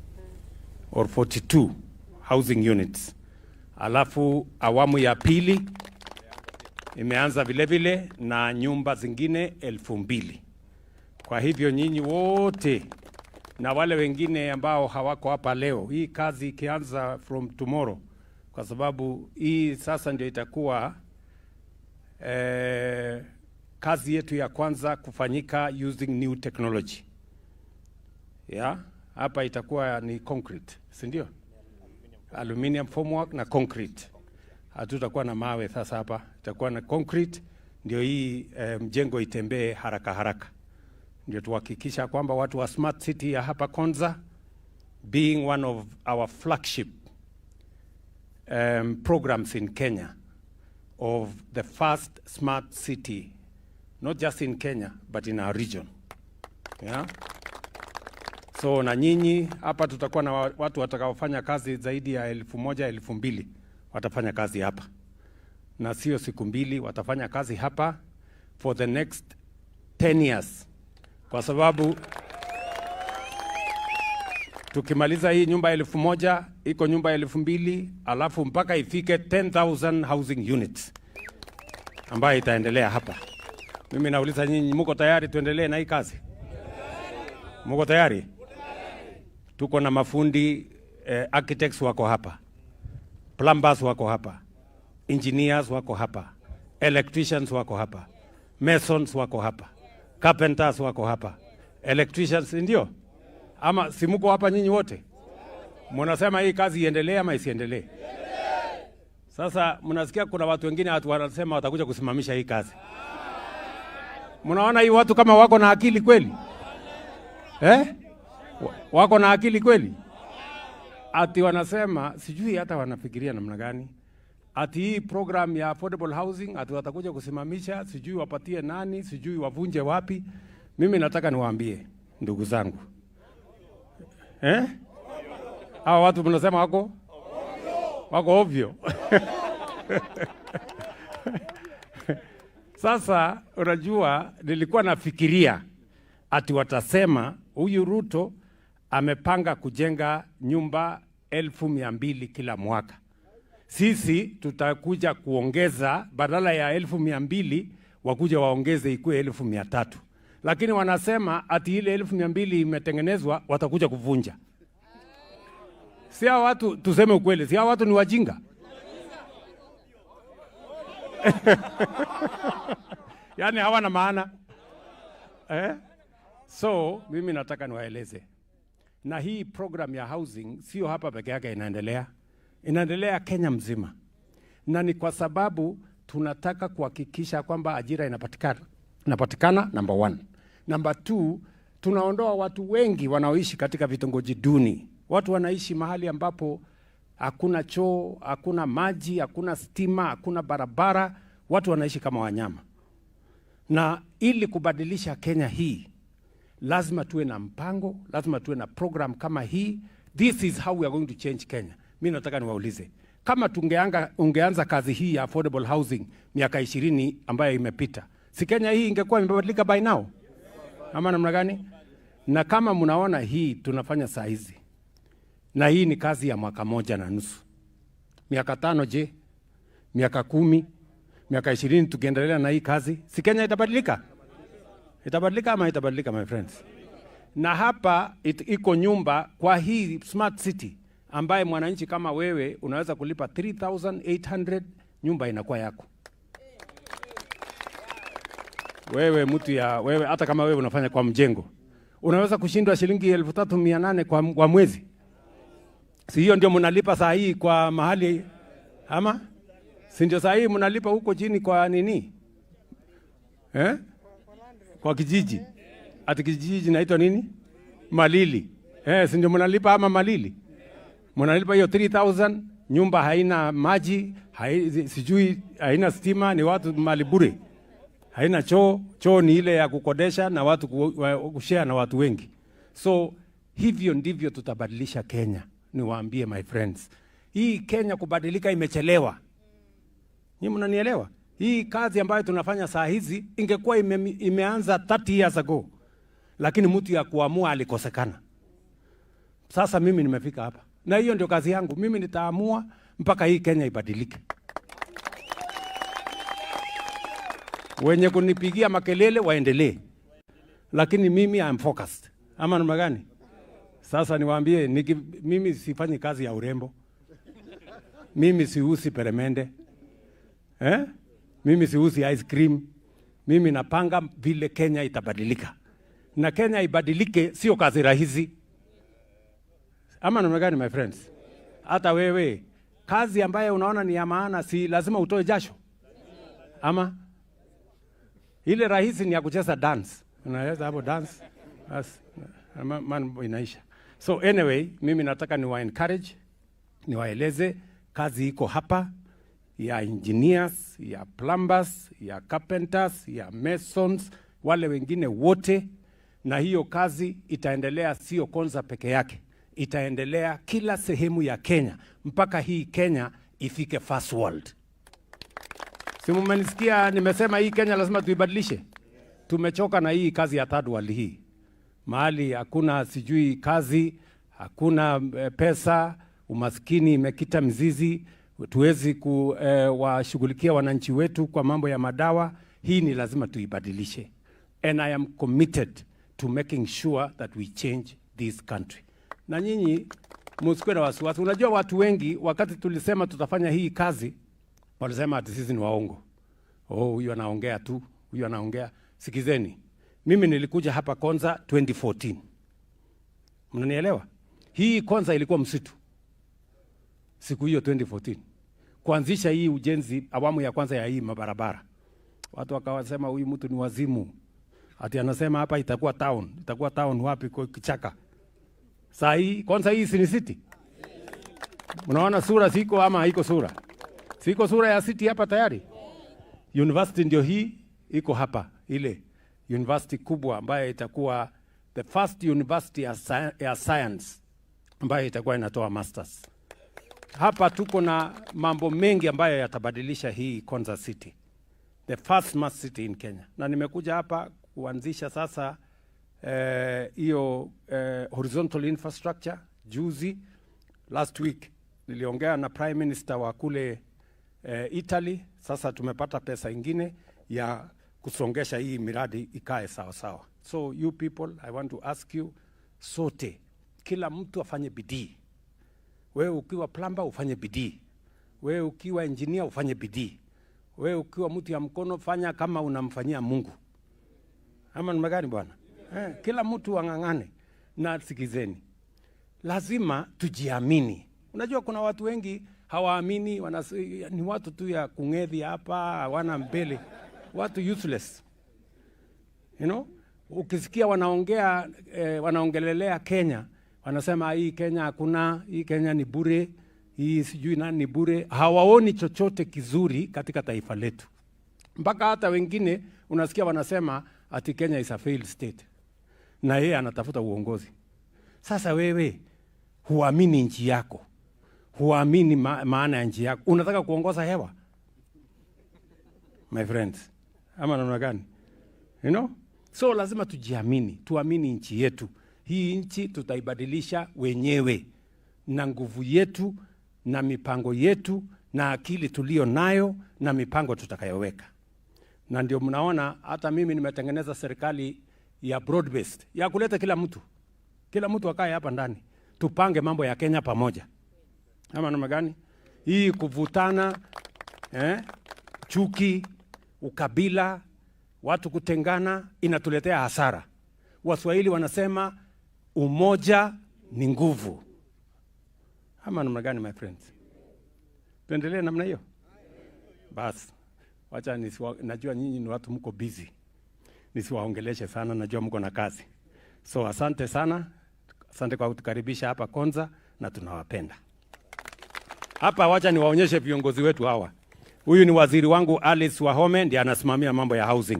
or 42 housing units. Alafu awamu ya pili imeanza vile vile na nyumba zingine 2,000. Kwa hivyo nyinyi wote na wale wengine ambao hawako hapa leo, hii kazi ikianza from tomorrow, kwa sababu hii sasa ndio itakuwa kazi yetu ya kwanza kufanyika using new technology. Hapa itakuwa ni concrete, si ndio? Aluminium formwork na concrete. Hatutakuwa na mawe sasa hapa, itakuwa na concrete, ndio hii mjengo itembee haraka haraka. Ndio tuhakikisha kwamba watu wa smart city ya hapa Konza, being one of our flagship programs in Kenya, of the first smart city, not just in Kenya but in our region. So na nyinyi hapa tutakuwa na watu watakaofanya kazi zaidi ya 1,000, 2,000 watafanya kazi hapa, na sio siku 2, watafanya kazi hapa for the next 10 years, kwa sababu tukimaliza hii nyumba 1,000, iko nyumba 2,000, alafu mpaka ifike 10,000 housing units ambayo itaendelea hapa. Mimi nauliza nyinyi, mko tayari tuendelee na hii kazi? Mko tayari? Tuko na mafundi architects wako hapa, plumbers wako hapa, engineers wako hapa, electricians wako hapa, masons wako hapa, carpenters wako hapa, electricians, ndio? Ama si mko hapa nyinyi wote? Mnasema hii kazi iendelee ama isiendelee? Sasa mnasikia kuna watu wengine wanasema watakuja kusimamisha hii kazi. Mnaona hii watu kama wako na akili kweli? Wako na akili kweli? Ati wanasema, sijui hata wanafikiria namna gani, ati hii program ya affordable housing ati watakuja kusimamisha, sijui wapatie nani, sijui wavunje wapi. Mimi nataka niwaambie ndugu zangu, hawa watu mnasema wako ovyo. Sasa unajua, nilikuwa nafikiria ati watasema huyu Ruto amepanga kujenga nyumba 200,000 kila mwaka. Sisi tutakuja kuongeza, badala ya 200,000 wakuja waongeze ikuwe 300,000. Lakini wanasema ati ile 200,000 imetengenezwa, watakuja kuvunja. Si hao watu, tuseme ukweli, si hao watu ni wajinga? Yaani hawana maana. So mimi nataka niwaeleze, na hii program ya housing sio hapa peke yake inaendelea Kenya mzima, na ni kwa sababu tunataka kuhakikisha kwamba ajira inapatikana number 1. Number 2, tunaondoa watu wengi wanaoishi katika vitongoji duni. Watu wanaishi mahali ambapo hakuna choo, hakuna maji, hakuna stima, hakuna barabara. Watu wanaishi kama wanyama. Na ili kubadilisha Kenya hii, lazima tuwe na mpango, lazima tuwe na program kama hii. This is how we are going to change Kenya. Mimi nataka niwaulize, kama ungeanza kazi hii ya affordable housing miaka 20 ambayo imepita, si Kenya hii ingekuwa imebadilika by now? Ama namna gani? Na kama mnaona hii tunafanya saa hizi, na hii ni kazi ya mwaka moja na nusu. Miaka 5 je? Miaka 10? Miaka 20 tukiendelea na hii kazi, si Kenya itabadilika? Itabadilika ama itabadilika, my friends? Na hapa iko nyumba kwa hii smart city ambaye mwananchi kama wewe unaweza kulipa 3,800, nyumba inakuwa yako. Wewe mtu ya wewe, hata kama wewe unafanya kwa mjengo, unaweza kushindwa shilingi 3,800 kwa mwezi. Si hiyo ndio mnalipa saa hii kwa mahali ama? Si ndio saa hii mnalipa huko chini kwa nini? Kwa kijiji. Ati kijiji inaitwa nini? Malili. Si ndio mnalipa ama Malili? Mnalipa hiyo 3,000, nyumba haina maji, sijui haina stima, ni watu mali bure. Haina choo, choo ni ile ya kukodesha na watu kushare na watu wengi. So hivyo ndivyo tutabadilisha Kenya. Niwaambie my friends, hii Kenya kubadilika imechelewa. Nyinyi mnanielewa? Hii kazi ambayo tunafanya saa hizi ingekuwa imeanza 30 years ago. Lakini mtu ya kuamua alikosekana. Sasa mimi nimefika hapa. Na hiyo ndio kazi yangu. Mimi nitaamua mpaka hii Kenya ibadilike. Wenye kunipigia makelele waendelee. Lakini mimi I'm focused. Ama namna gani? Sasa niwaambie, mimi sifanyi kazi ya urembo. Mimi siusi peremende. Mimi siusi ice cream. Mimi napanga vile Kenya itabadilika. Na Kenya ibadilike sio kazi rahisi. Ama namna gani, my friends? Hata wewe, kazi ambayo unaona ni ya maana si lazima utoe jasho. Ama ile rahisi ni ya kucheza dance. Unaweza hapo dance. Mambo inaisha. So anyway, mimi nataka encourage, niwaeleze kazi iko hapa ya engineers, ya plumbers, ya carpenters, ya masons, wale wengine wote, na hiyo kazi itaendelea sio Konza peke yake. Itaendelea kila sehemu ya Kenya mpaka hii Kenya ifike first world. Si mmenisikia nimesema hii Kenya lazima tuibadilishe? Tumechoka na hii kazi ya third world hii. Mahali hakuna sijui kazi, hakuna pesa, umaskini imekita mzizi, tuwezi kuwashughulikia wananchi wetu kwa mambo ya madawa. Hii ni lazima tuibadilishe. And I am committed to making sure that we change this country. Na nyinyi msikuwe na wasiwasi. Unajua watu wengi wakati tulisema tutafanya hii kazi walisema ati sisi ni waongo. Huyu anaongea tu, huyu anaongea. Sikizeni. Mimi nilikuja hapa Konza 2014. Mnanielewa? Hii Konza ilikuwa msitu. Siku hiyo 2014. Kuanzisha hii ujenzi awamu ya kwanza ya hii mabarabara. Watu wakawasema huyu mtu ni wazimu. Ati anasema hapa itakuwa town. Itakuwa town wapi kwa kichaka? Saa hii Konza hii si city. Unaona sura siko ama haiko sura? Siko sura ya city hapa tayari. University ndio hii iko hapa, ile university kubwa ambayo itakuwa the first university ya science ambayo itakuwa inatoa masters. Hapa tuko na mambo mengi ambayo yatabadilisha hii Konza City. The first smart city in Kenya. Na nimekuja hapa kuanzisha sasa hiyo horizontal infrastructure. Juzi last week niliongea na prime minister wa kule Italy. Sasa tumepata pesa ingine ya kusongesha hii miradi ikae sawa sawa. So you people, I want to ask you, sote kila mtu afanye bidii. Wewe ukiwa plumber ufanye bidii. Wewe ukiwa engineer ufanye bidii. Wewe ukiwa mtu ya mkono fanya kama unamfanyia Mungu. Ama ni magani bwana? Kila mtu ang'ang'ane. Na sikizeni, lazima tujiamini. Unajua kuna watu wengi hawaamini, ni watu tu ya kung'edhi hapa, hawana mbele. Watu useless. You know? Ukisikia wanaongea wanaongelelea Kenya, wanasema hii Kenya hakuna, hii Kenya ni bure, hii sijui nani ni bure. Hawaoni chochote kizuri katika taifa letu. Mpaka hata wengine unasikia wanasema ati Kenya is a failed state. Na yeye anatafuta uongozi. Sasa wewe huamini nchi yako. Huamini maana ya nchi yako. Unataka kuongoza hewa? My friends. Ama namna gani? You know? So lazima tujiamini, tuamini nchi yetu. Hii nchi tutaibadilisha wenyewe. na nguvu yetu na mipango yetu na akili tulio nayo na mipango tutakayoweka. Na ndio mnaona hata mimi nimetengeneza serikali ya broad based ya kuleta kila mtu akae hapa ndani, tupange mambo ya Kenya pamoja. Ama namna gani? Hii kuvutana, chuki, ukabila, watu kutengana inatuletea hasara. Waswahili wanasema umoja ni nguvu. Ama namna gani my friends? Tuendelee namna hiyo? Basi, wacha najua nyinyi ni watu mko busy. Nisiwaongeleshe sana, najua mko na kazi. So asante sana. Asante kwa kutukaribisha hapa Konza na tunawapenda. Hapa wacha niwaonyeshe viongozi wetu hawa. Huyu ni waziri wangu Alice Wahome, ndiye anasimamia mambo ya housing.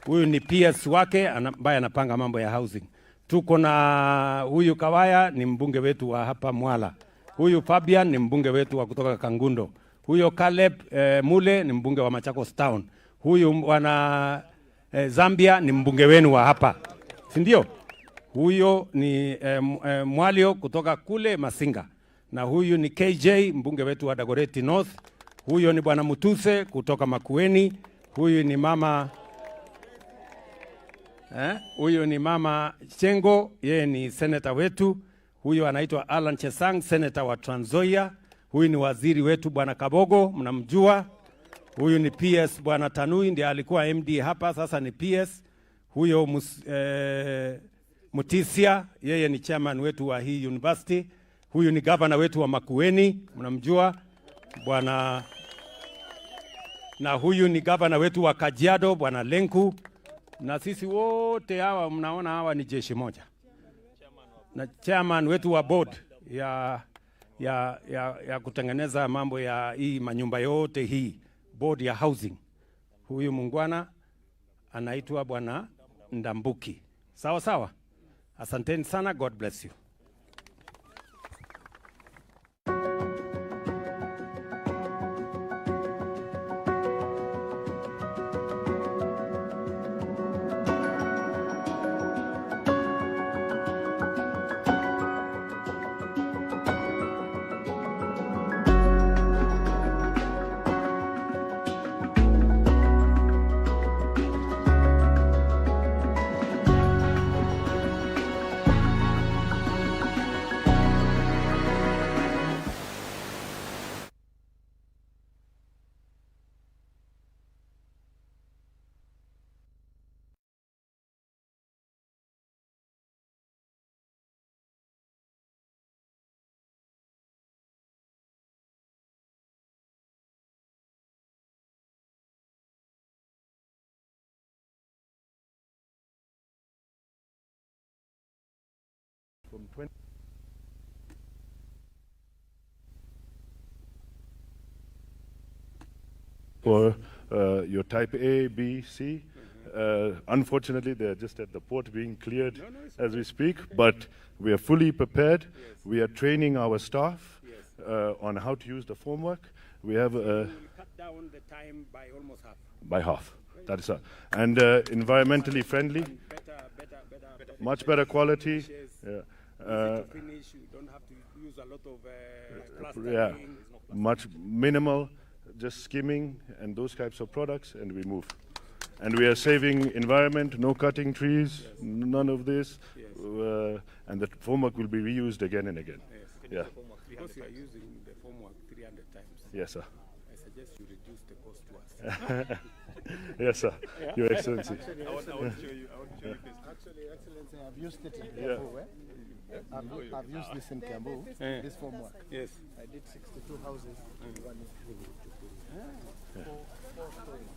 Huyu ni PS wake ambaye anapanga mambo ya housing. Tuko na huyu Kawaya ni mbunge wetu wa hapa Mwala. Huyu Fabian ni mbunge wetu wa kutoka Kangundo. Huyo Caleb Mule ni mbunge wa Machakos Town. Huyu wana Zambia ni mbunge wenu wa hapa. Si ndio? Huyo ni Mwalio kutoka kule Masinga. Na huyu ni KJ mbunge wetu wa Dagoretti North. Huyo ni bwana Mutuse kutoka Makueni. Huyu ni mama huyo ni mama Chengo, yeye ni senator wetu. Huyo anaitwa Alan Chesang, senator wa Trans Nzoia. Huyu ni waziri wetu bwana Kabogo, mnamjua. Huyu ni PS bwana Tanui, ndiye alikuwa MD hapa, sasa ni PS. Huyo Mutisia, yeye ni chairman wetu wa hii university. Huyu ni governor wetu wa Makueni, mnamjua bwana. Na huyu ni governor wetu wa Kajiado bwana Lenku. Na sisi wote hawa mnaona hawa ni jeshi moja. Na chairman wetu wa board ya kutengeneza mambo ya hii manyumba yote hii, board ya housing. Huyu mungwana anaitwa bwana Ndambuki. Sawa sawa. Asanteni sana, God bless you. From 20 for your type A, B, C. Unfortunately, they're just at the port being cleared as we speak, but we are fully prepared. We are training our staff on how to use the formwork. We have cut down the time by almost half. By half. That is and environmentally friendly, much better quality. To finish, you don't have to use a lot of plastering. Much minimal, just skimming and those types of products, and we move. And we are saving environment, no cutting trees, none of this, and the formwork will be reused again and again. Yeah. Because you are using the formwork 300 times. Yes, sir. I suggest you reduce the cost to us. Yes, sir. Yeah. Your Excellency. I want to show you. Actually, Excellency, I've used it in Kiambu. I've used this in Kiambu, this formwork. Yes. I did 62 houses in 1 year. 4 stories.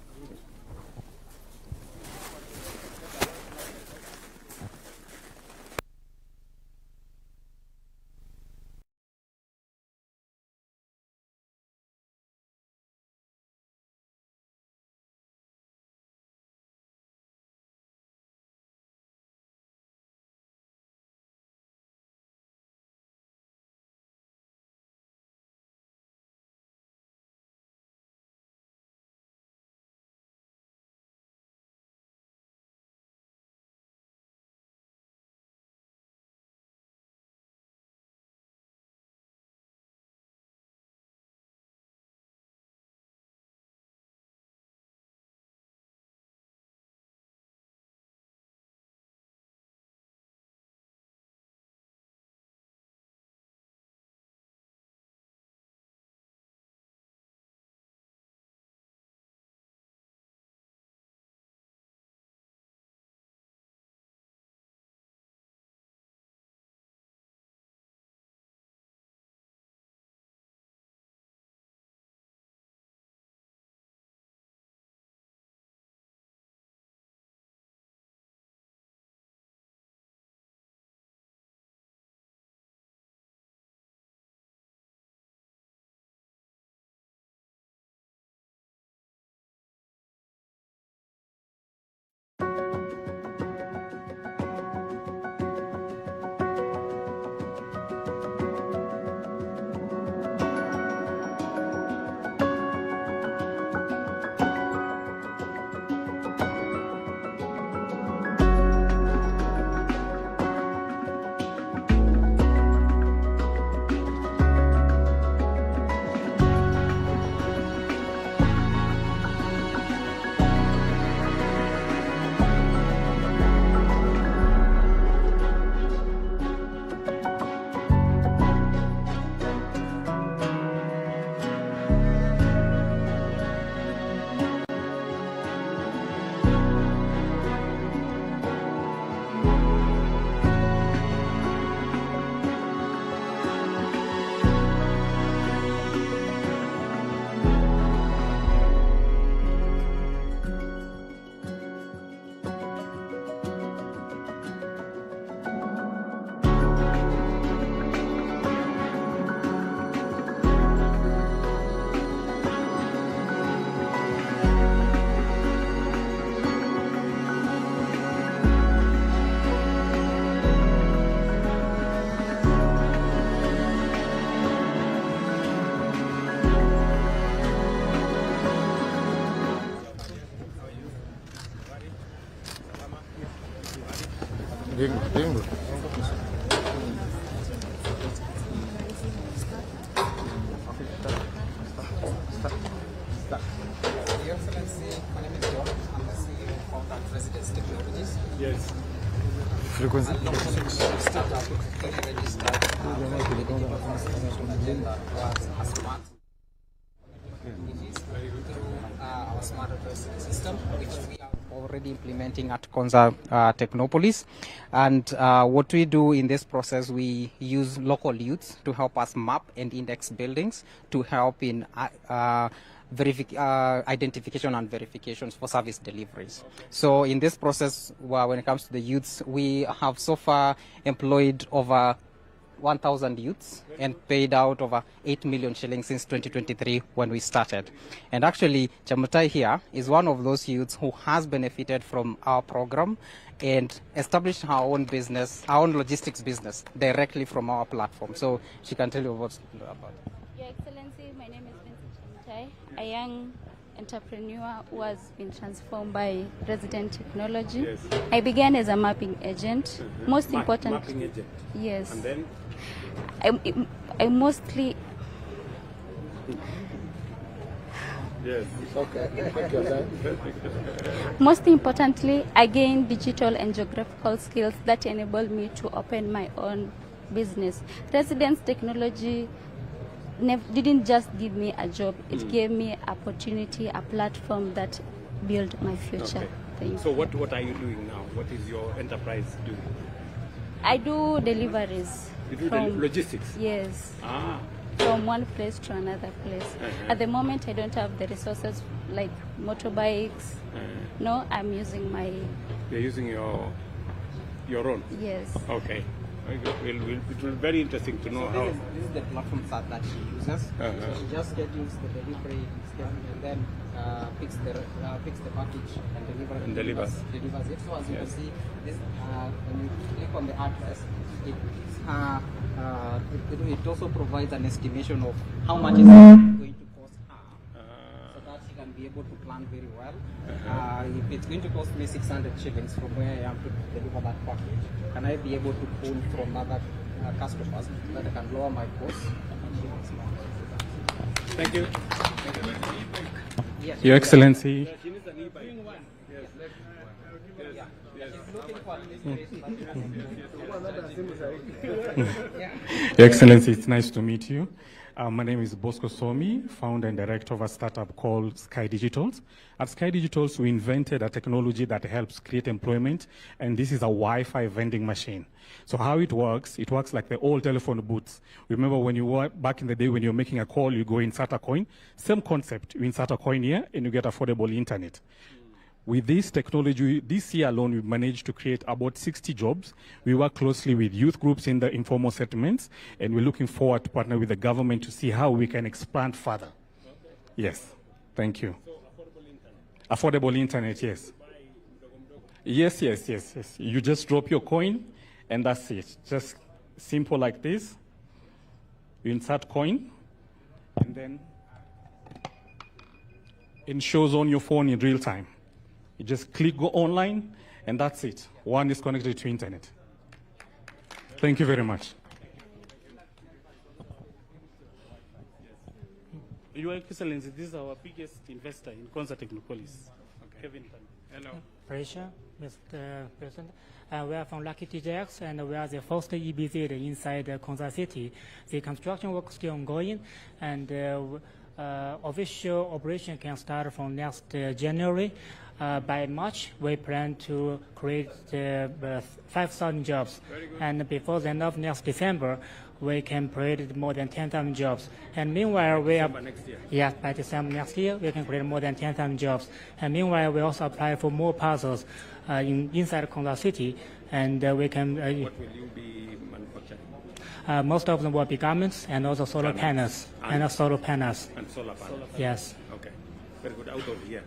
Gringo. Your Excellency, my name is John. I'm the CEO of Konza Residence Technologies. Yes. Frequency. Startup fully registered for the digital transformation agenda towards a smart. It is through our smart address system, which we are already implementing at Konza Technopolis. And what we do in this process, we use local youths to help us map and index buildings to help in identification and verifications for service deliveries. So in this process, when it comes to the youths, we have so far employed over 1,000 youths and paid out over 8 million shillings since 2023 when we started. And actually, Chamutai here is one of those youths who has benefited from our program and established her own business, our own logistics business, directly from our platform. So she can tell you what's about it. Your Excellency, my name is Chamutai, a young entrepreneur who has been transformed by resident technology. Yes. I began as a mapping agent. Most important. Mapping agent. Yes. And then? I mostly. Yes. Okay. Most importantly, I gained digital and geographical skills that enable me to open my own business. Residence technology didn't just give me a job, it gave me opportunity, a platform that built my future. Okay. Thank you. So what are you doing now? What is your enterprise doing? I do deliveries. You do from, logistics? Yes. Ah. From one place to another place. At the moment, I don't have the resources like motorbikes. No, I'm using my... You're using your own? Yes. Okay. It will be very interesting to know how. This is the platform that she uses. So she just schedules the delivery and then picks the package and delivers it. So as you can see, this when you click on the address, it also provides an estimation of how much is it going to cost her, so that she can be able to plan very well. If it's going to cost me 600 shillings from where I am to deliver that package, can I be able to pull from other customers so that I can lower my costs? Thank you. Your Excellency. Your Excellency, it's nice to meet you. My name is Bosco Somi, founder and director of a startup called Sky Digitals. At Sky Digitals, we invented a technology that helps create employment, and this is a Wi-Fi vending machine. So how it works like the old telephone booths. Remember when you were back in the day when you were making a call, you go insert a coin. Same concept, you insert a coin here and you get affordable internet. With this technology, this year alone, we've managed to create about 60 jobs. We work closely with youth groups in the informal settlements, and we're looking forward to partner with the government to see how we can expand further. Okay. Yes, thank you. So affordable internet, yes. Yes. You just drop your coin, and that's it. Just simple like this. You insert coin, and then it shows on your phone in real time. You just click go online, and that's it. One is connected to internet. Thank you very much. Your Excellency, this is our biggest investor in Konza Technopolis. Okay. Kevin. Hello. Pressure, Mr. President. We are from Lucky TJX, and we are the first EBZ inside Konza City. The construction work is still ongoing, and official operation can start from next January. By March, we plan to create 5,000 jobs. And before the end of next December, we can create more than 10,000 jobs. And meanwhile, we are... next year. Yeah, by December next year, we can create more than 10,000 jobs. And meanwhile, we also apply for more parcels inside Konza City. And we can... what will you be manufacturing? Most of them will be garments and also solar panels. And solar panels. And solar panels. Yes. Okay. Very good. Out of here.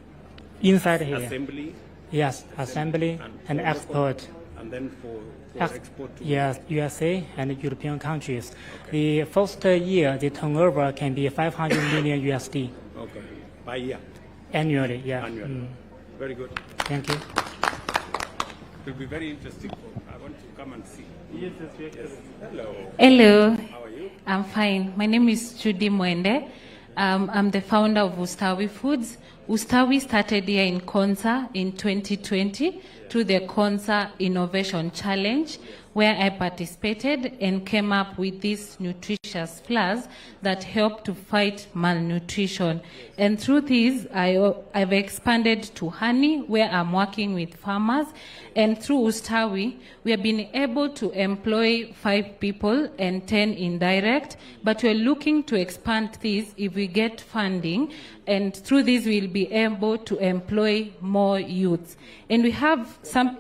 Inside here. Assembly? Yes, assembly and export. And then for export to? Yes, USA and European countries. Okay. The first year, the turnover can be 500 million USD. Okay. By year? Annually, yeah. Annually. Very good. Thank you. It will be very interesting. I want to Yes, Your Excellency. Hello. Hello. How are you? I'm fine. My name is Judy Mwende. I'm the founder of Ustawi Foods. Ustawi started here in Konza in 2020 through the Konza Innovation Challenge, where I participated and came up with these nutritious flours that help to fight malnutrition. And through these, I've expanded to honey, where I'm working with farmers. And through Ustawi, we have been able to employ 5 people and 10 indirect, but we're looking to expand this if we get funding. And through this, we'll be able to employ more youths. And we have some...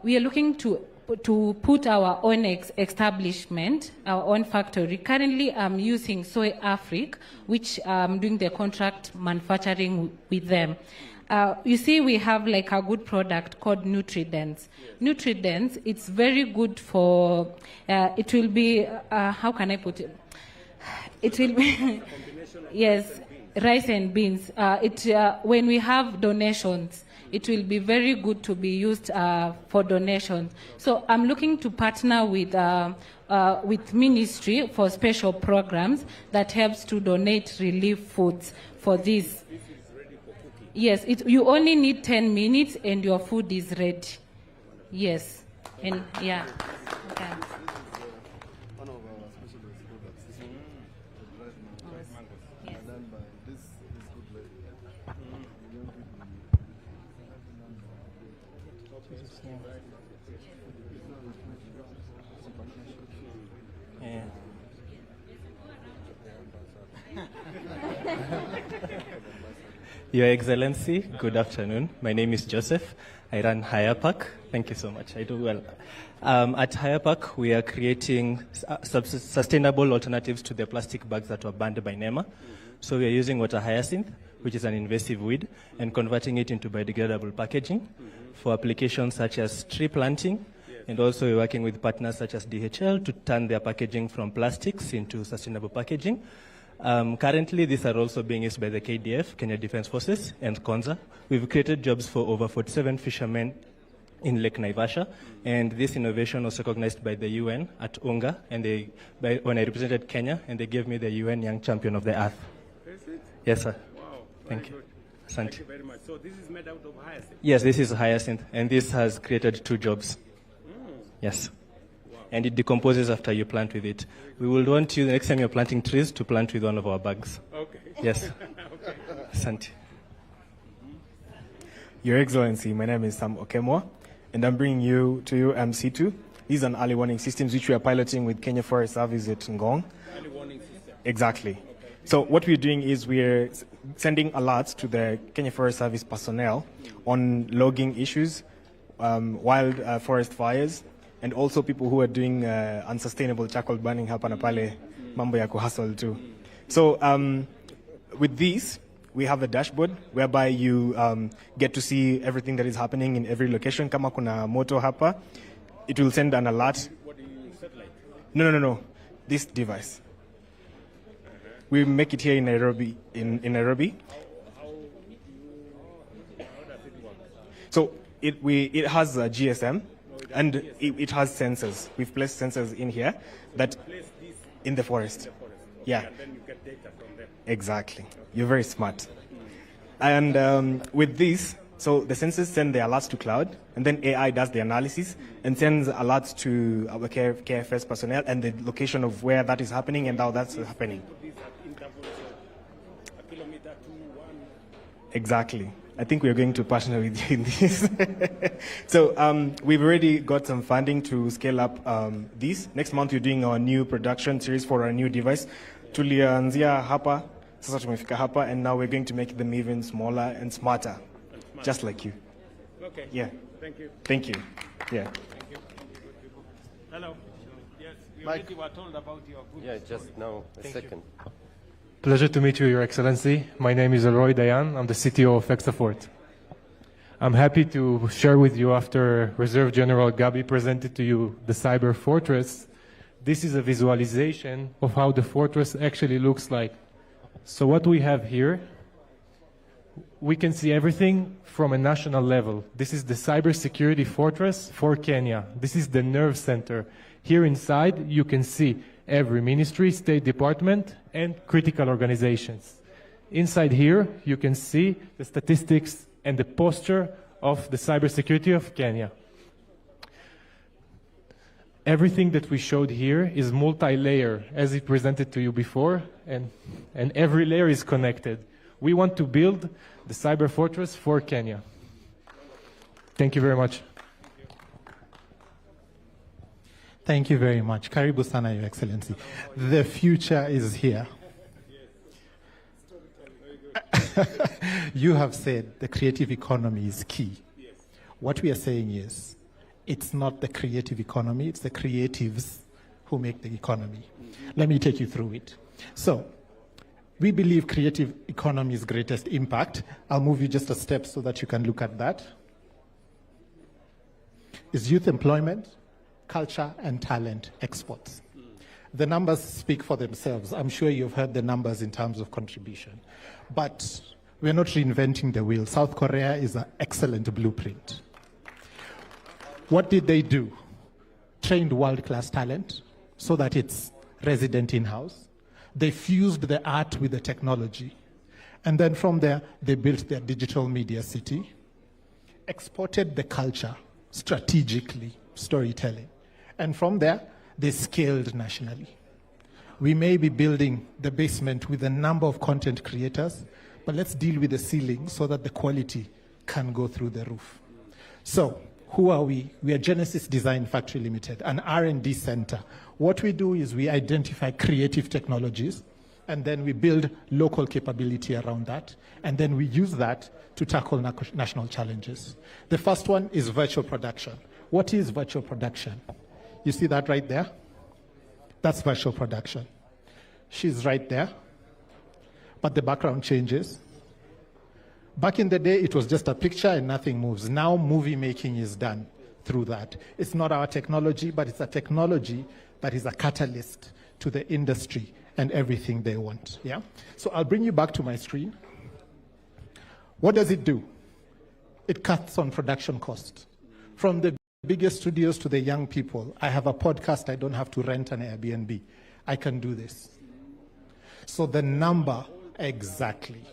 we are looking to put our own establishment, our own factory. Currently, I'm using Soy Africa, which I'm doing the contract manufacturing with them. You see, we have like a good product called NutriDense. NutriDense, it's very good for, it will be, how can I put it? It will be, yes, rice and beans. When we have donations, it will be very good to be used for donations. So I'm looking to partner with ministry for special programs that helps to donate relief foods for this. Yes, you only need 10 minutes and your food is ready. Yes, and yeah. Okay. Your Excellency, good afternoon. My name is Joseph. I run Hayapak. Thank you so much. I do well. At Hayapak, we are creating sustainable alternatives to the plastic bags that were banned by NEMA. So we are using water hyacinth, which is an invasive weed, and converting it into biodegradable packaging for applications such as tree planting. And also we're working with partners such as DHL to turn their packaging from plastics into sustainable packaging. Currently, these are also being used by the KDF, Kenya Defense Forces, and Konza. We've created jobs for over 47 fishermen in Lake Naivasha, and this innovation was recognized by the UN at UNGA, and when I represented Kenya, and they gave me the UN Young Champion of the Earth. Is it? Yes, sir. Wow. Thank you. Thank you very much. So this is made out of hyacinth? Yes, this is hyacinth, and this has created 2 jobs. Yes. And it decomposes after you plant with it. We will want you, the next time you're planting trees, to plant with one of our bags. Okay. Yes. Okay. Asante. Your Excellency, my name is Sam Okemwa, and I'm bringing you to MC2. These are early warning systems which we are piloting with Kenya Forest Service at Ngong. Early warning system. Exactly. Okay. So what we're doing is we're sending alerts to the Kenya Forest Service personnel on logging issues, wild forest fires, and also people who are doing unsustainable charcoal burning hapa na pale, mambo ya kuhustle too. So with these, we have a dashboard whereby you get to see everything that is happening in every location. Kama kuna moto hapa, it will send an alert. What do you satellite? No. This device. We make it here in Nairobi. In Nairobi. How does it work? So it has a GSM. And it has sensors. We've placed sensors in here that in the forest. Yeah. And then you get data from them. Exactly. You're very smart. And with this, so the sensors send the alerts to cloud, and then AI does the analysis and sends alerts to our KFS personnel and the location of where that is happening and how that's happening. A kilometer to 1. Exactly. I think we're going to partner with you in this. So we've already got some funding to scale up this. Next month, we're doing our new production series for our new device. Tulianzia hapa, sasa tumefika hapa, and now we're going to make them even smaller and smarter, just like you. Okay. Yeah. Thank you. Thank you. Yeah. Thank you. Hello. Yes, we already were told about your good Yeah, just now, a second. Pleasure to meet you, Your Excellency. My name is Roy Dayan. I'm the CTO of Exafort. I'm happy to share with you, after Reserve General Gabi presented to you the cyber fortress, this is a visualization of how the fortress actually looks like. So what we have here we can see everything from a national level. This is the cybersecurity fortress for Kenya. This is the nerve center. Here inside, you can see every ministry, state department, and critical organizations. Inside here, you can see the statistics and the posture of the cybersecurity of Kenya. Everything that we showed here is multi-layer, as it presented to you before, and every layer is connected. We want to build the cyber fortress for Kenya. Thank you very much. Thank you very much. Karibu sana, Your Excellency. The future is here. You have said the creative economy is key. What we are saying is, it's not the creative economy, it's the creatives who make the economy. Let me take you through it. So, we believe creative economy's greatest impact, I'll move you just a step so that you can look at that, is youth employment, culture, and talent exports. The numbers speak for themselves. I'm sure you've heard the numbers in terms of contribution. But we're not reinventing the wheel. South Korea is an excellent blueprint. What did they do? Trained world-class talent so that it's resident in-house. They fused the art with the technology. And then from there, they built their digital media city, exported the culture strategically, storytelling. And from there, they scaled nationally. We may be building the basement with a number of content creators, but let's deal with the ceiling so that the quality can go through the roof. So, who are we? We are Genesis Design Factory Limited, an R&D center. What we do is we identify creative technologies, and then we build local capability around that, and then we use that to tackle national challenges. The first one is virtual production. What is virtual production? You see that right there? That's virtual production. She's right there, but the background changes. Back in the day, it was just a picture and nothing moves. Now, movie making is done through that. It's not our technology, but it's a technology that is a catalyst to the industry and everything they want. Yeah? So I'll bring you back to my screen. What does it do? It cuts on production cost. From the biggest studios to the young people, I have a podcast, I don't have to rent an Airbnb. I can do this. So the number, exactly.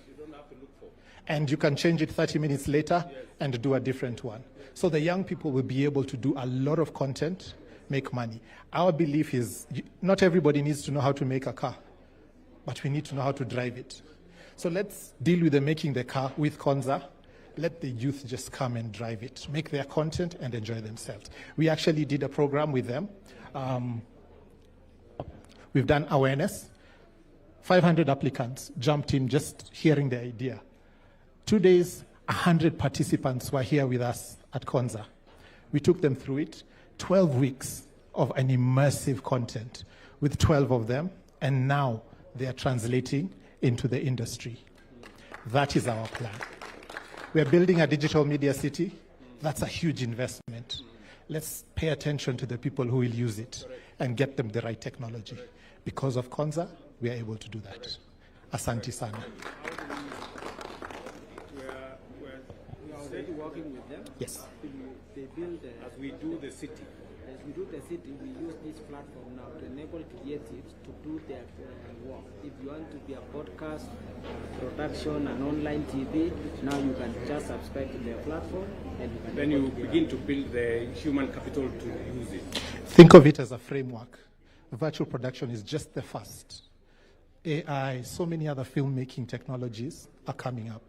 And you can change it 30 minutes later and do a different one. So the young people will be able to do a lot of content, make money. Our belief is not everybody needs to know how to make a car, but we need to know how to drive it. So let's deal with the making the car with Konza. Let the youth just come and drive it, make their content and enjoy themselves. We actually did a program with them. We've done awareness. 500 applicants jumped in just hearing the idea. 2 days, 100 participants were here with us at Konza. We took them through it, 12 weeks of an immersive content with 12 of them, and now they are translating into the industry. That is our plan. We are building a digital media city. That's a huge investment. Let's pay attention to the people who will use it and get them the right technology. Because of Konza, we are able to do that. Asante sana. We are already working with them. Yes. They build, as we do the city. As we do the city, we use this platform now to enable creatives to do their work. If you want to be a podcast, production, and online TV, now you can just subscribe to their platform and you can. Then you begin to build the human capital to use it. Think of it as a framework. Virtual production is just the first. AI, so many other filmmaking technologies are coming up.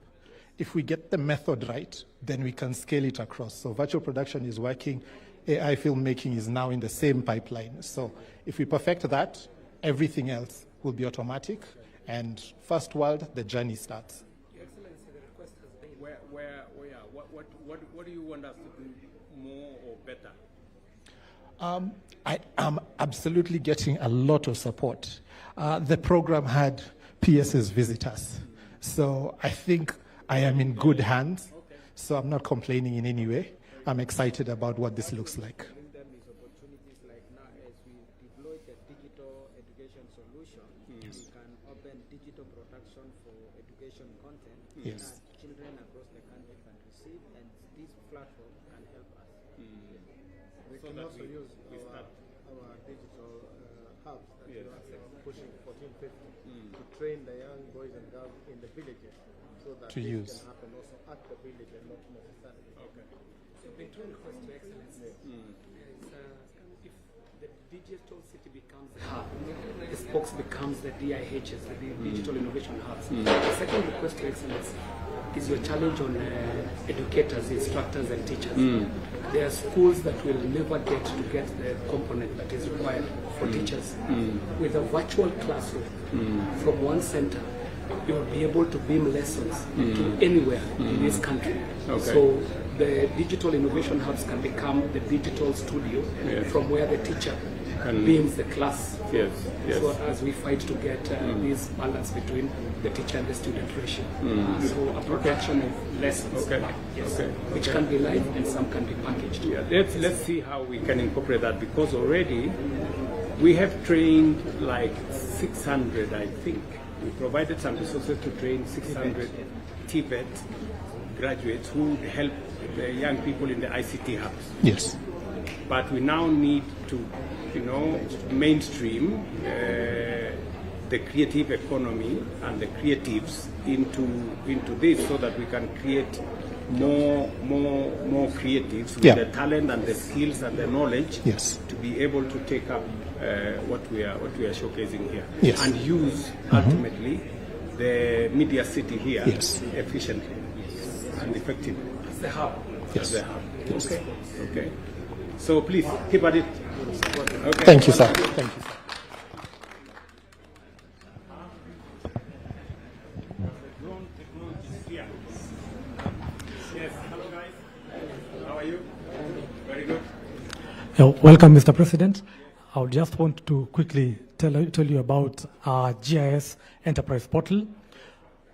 If we get the method right, then we can scale it across. So virtual production is working. AI filmmaking is now in the same pipeline. So if we perfect that, everything else will be automatic. And first world, the journey starts. Your Excellency, the request has been what do you want us to do more or better? I am absolutely getting a lot of support. The program had PSS visit us. So I think I am in good hands. So I'm not complaining in any way. I'm excited about what this looks like. is like now as we deploy the digital education solution, Yes. we can open digital production for education content Yes. that children across the country can receive, and this platform can help us. We can also use our digital hubs that we are pushing 1450 to train the young boys and girls in the villages so that To this use. can happen also at the village and not necessarily. Okay. So between request to excellence, if the digital city becomes the hub, the spokes becomes the DIHs, the digital innovation hubs. The second request to excellence is your challenge on educators, instructors, and teachers. There are schools that will never get the component that is required for teachers. With a virtual classroom from one center, you will be able to beam lessons to anywhere in this country. Okay. So the digital innovation hubs can become the digital studio from where the teacher beams the class. Yes, yes. So as we fight to get this balance between the teacher and the student ratio. So a production of lessons, yes, which can be live and some can be packaged. Yeah, let's see how we can incorporate that, because already we have trained like 600, I think. We provided some resources to train 600 TVET graduates who would help the young people in the ICT hubs. Yes. But we now need to, mainstream the creative economy and the creatives into this, so that we can create more creatives with the talent and the skills and the knowledge to be able to take up what we are showcasing here and use ultimately the media city here efficiently and effectively. It's the hub. Yes. The hub. Okay. Okay. So please keep at it. Okay. Thank you, sir. Thank you. Yes. Hello, guys. How are you? Very good. Welcome, Mr. President. I would just want to quickly tell you about our GIS Enterprise Portal.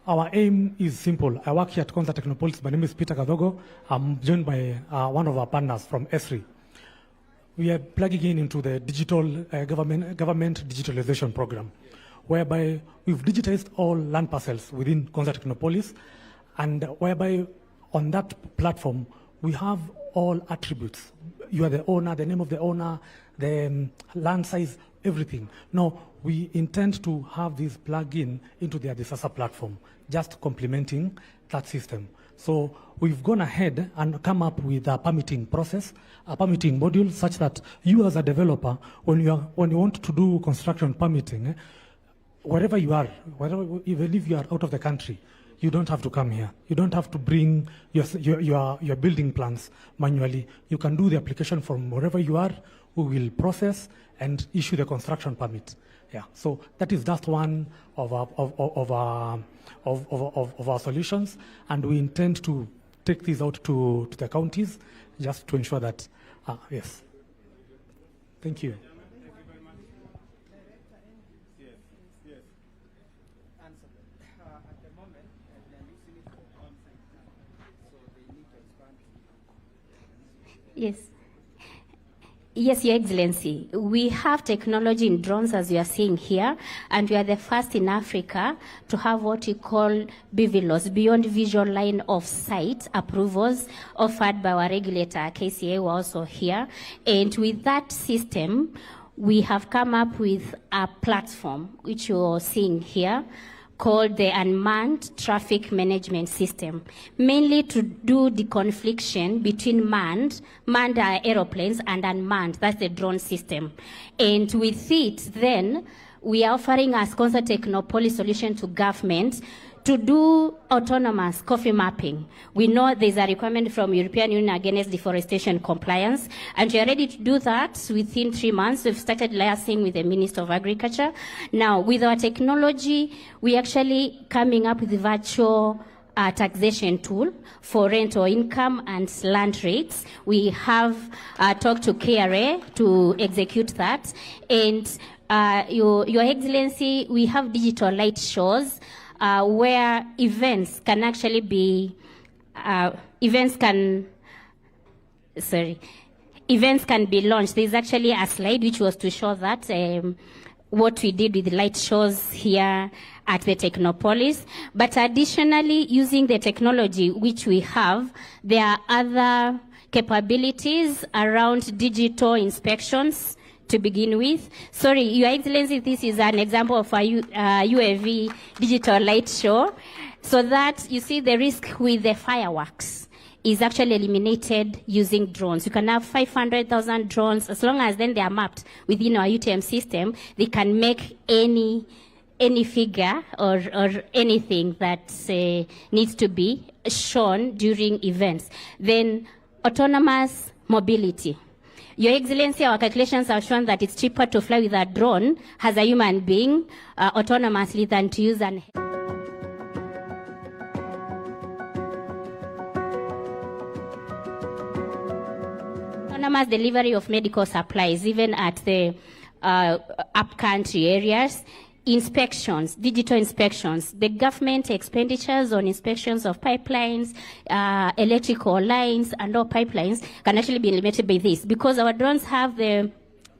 Our aim is simple. I work here at Konza Technopolis. My name is Peter Kadogo. I'm joined by one of our partners from ESRI. We are plugging into the digital government digitalization program, whereby we've digitized all land parcels within Konza Technopolis, and whereby on that platform we have all attributes. You are the owner, the name of the owner, the land size, everything. Now, we intend to have this plug in into the Adisasa platform, just complementing that system. So we've gone ahead and come up with a permitting process, a permitting module, such that you as a developer, when you want to do construction permitting, wherever you are, even if you are out of the country, you don't have to come here. You don't have to bring your building plans manually. You can do the application from wherever you are. We will process and issue the construction permit. Yeah. So that is just one of our solutions, and we intend to take these out to the counties just to ensure that. Yes. Thank you. Yes. Yes, Your Excellency. We have technology in drones, as you are seeing here, and we are the first in Africa to have what we call BVLOS, Beyond Visual Line of Sight approvals, offered by our regulator, KCA, who are also here. And with that system, we have come up with a platform, which you are seeing here, called the Unmanned Traffic Management System, mainly to do the confliction between manned aeroplanes and unmanned, that's the drone system. And with it, then, we are offering as Konza Technopolis solution to government to do autonomous coffee mapping. We know there's a requirement from European Union against deforestation compliance, and we are ready to do that within 3 months. We've started liaising with the Minister of Agriculture. Now, with our technology, we actually coming up with a virtual taxation tool for rental income and land rates. We have talked to KRA to execute that. And Your Excellency, we have digital light shows where events can actually be, events can be launched. There's actually a slide which was to show that what we did with light shows here at the Technopolis. But additionally, using the technology which we have, there are other capabilities around digital inspections to begin with. Sorry, Your Excellency, this is an example of a UAV digital light show. So that, you see, the risk with the fireworks is actually eliminated using drones. You can have 500,000 drones, as long as then they are mapped within our UTM system, they can make any figure or anything that needs to be shown during events. Then autonomous mobility. Your Excellency, our calculations have shown that it's cheaper to fly with a drone as a human being autonomously than to use an autonomous delivery of medical supplies, even at the upcountry areas. Inspections, digital inspections, the government expenditures on inspections of pipelines, electrical lines, and all pipelines can actually be eliminated by this, because our drones have the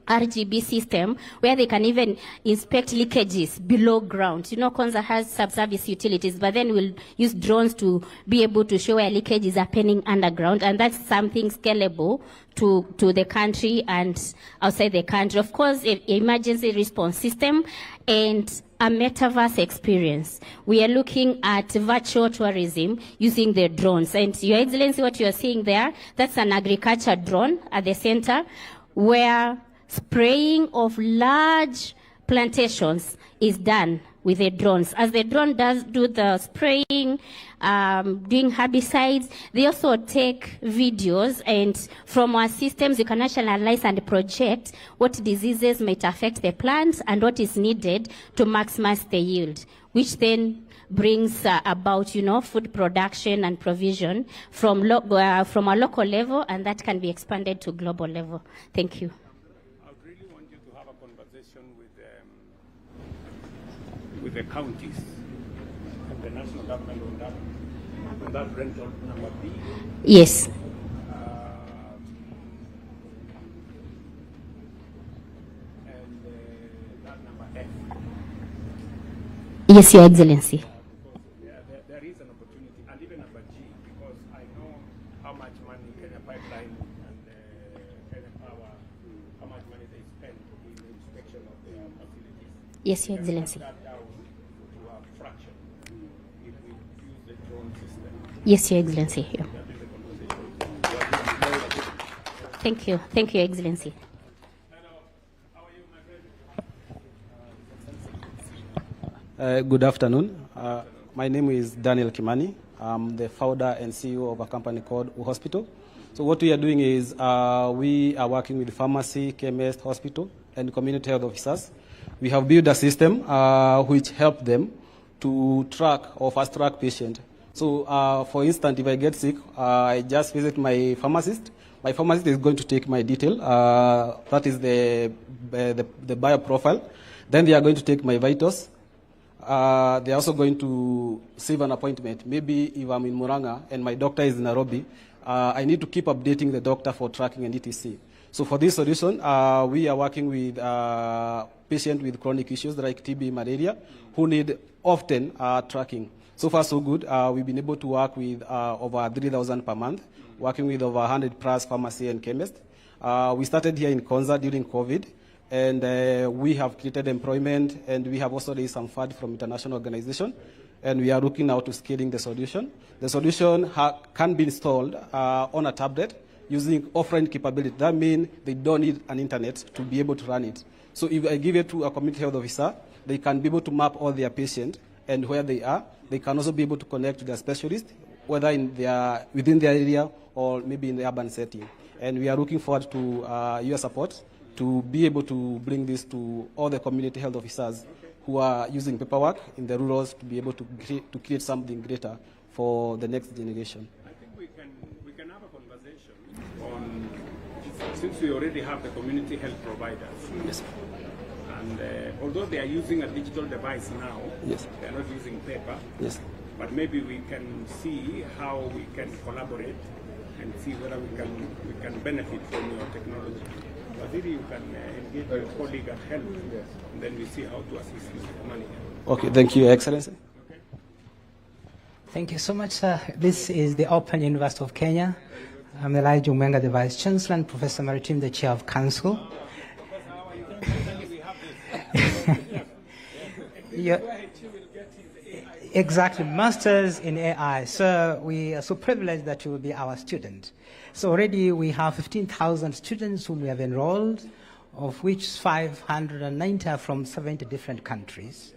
RGB system where they can even inspect leakages below ground. You know, Konza has subsurface utilities, but then we'll use drones to be able to show where leakage is happening underground, and that's something scalable to the country and outside the country. Of course, an emergency response system and a metaverse experience. We are looking at virtual tourism using the drones. And Your Excellency, what you are seeing there, that's an agriculture drone at the center where spraying of large plantations is done with the drones. As the drone does do the spraying, doing herbicides, they also take videos, and from our systems you can actually analyze and project what diseases might affect the plants and what is needed to maximize the yield, which then brings about, you know, food production and provision from a local level, and that can be expanded to global level. Thank you. With the counties and the national government on that rental number B. Yes. And that number F. Yes, Your Excellency. There is an opportunity, and even number G, because I know how much money Kenya Pipeline and Kenya Power, how much money they spend in the inspection of their facilities. Yes, Your Excellency. Yes, Your Excellency. Yeah. Thank you. Thank you, Your Excellency. Good afternoon. My name is Daniel Kimani. I'm the founder and CEO of a company called Hospital. So what we are doing is we are working with pharmacy, chemist, hospital, and community health officers. We have built a system which helps them to track or fast track patient. So, for instance, if I get sick, I just visit my pharmacist. My pharmacist is going to take my detail. That is the bio profile. Then they are going to take my vitals. They are also going to save an appointment. Maybe if I'm in Muranga and my doctor is in Nairobi, I need to keep updating the doctor for tracking and etc. So for this solution, we are working with patients with chronic issues like TB, malaria, who need often tracking. So far, so good. We've been able to work with over 3,000 per month, working with over 100 plus pharmacy and chemists. We started here in Konza during COVID, and we have created employment, and we have also raised some funds from international organizations, and we are looking now to scaling the solution. The solution can be installed on a tablet using offline capability. That means they don't need an internet to be able to run it. So if I give it to a community health officer, they can be able to map all their patients and where they are. They can also be able to connect to their specialist, whether within their area or maybe in the urban setting. And we are looking forward to your support to be able to bring this to all the community health officers who are using paperwork in the rurals to be able to create something greater for the next generation. I think we can have a conversation on, since we already have the community health providers. Yes. And although they are using a digital device now, yes, they are not using paper. Yes. But maybe we can see how we can collaborate and see whether we can benefit from your technology. Waziri, you can engage your colleague at help, and then we see how to assist you with money. Okay, thank you, Your Excellency. Thank you so much, sir. This is the Open University of Kenya. I'm Elijah Umenga, the Vice Chancellor, and Professor Maritim, the Chair of Council. Yeah. Exactly, Masters in AI. So we are so privileged that you will be our student. So already we have 15,000 students whom we have enrolled, of which 590 are from 70 different countries.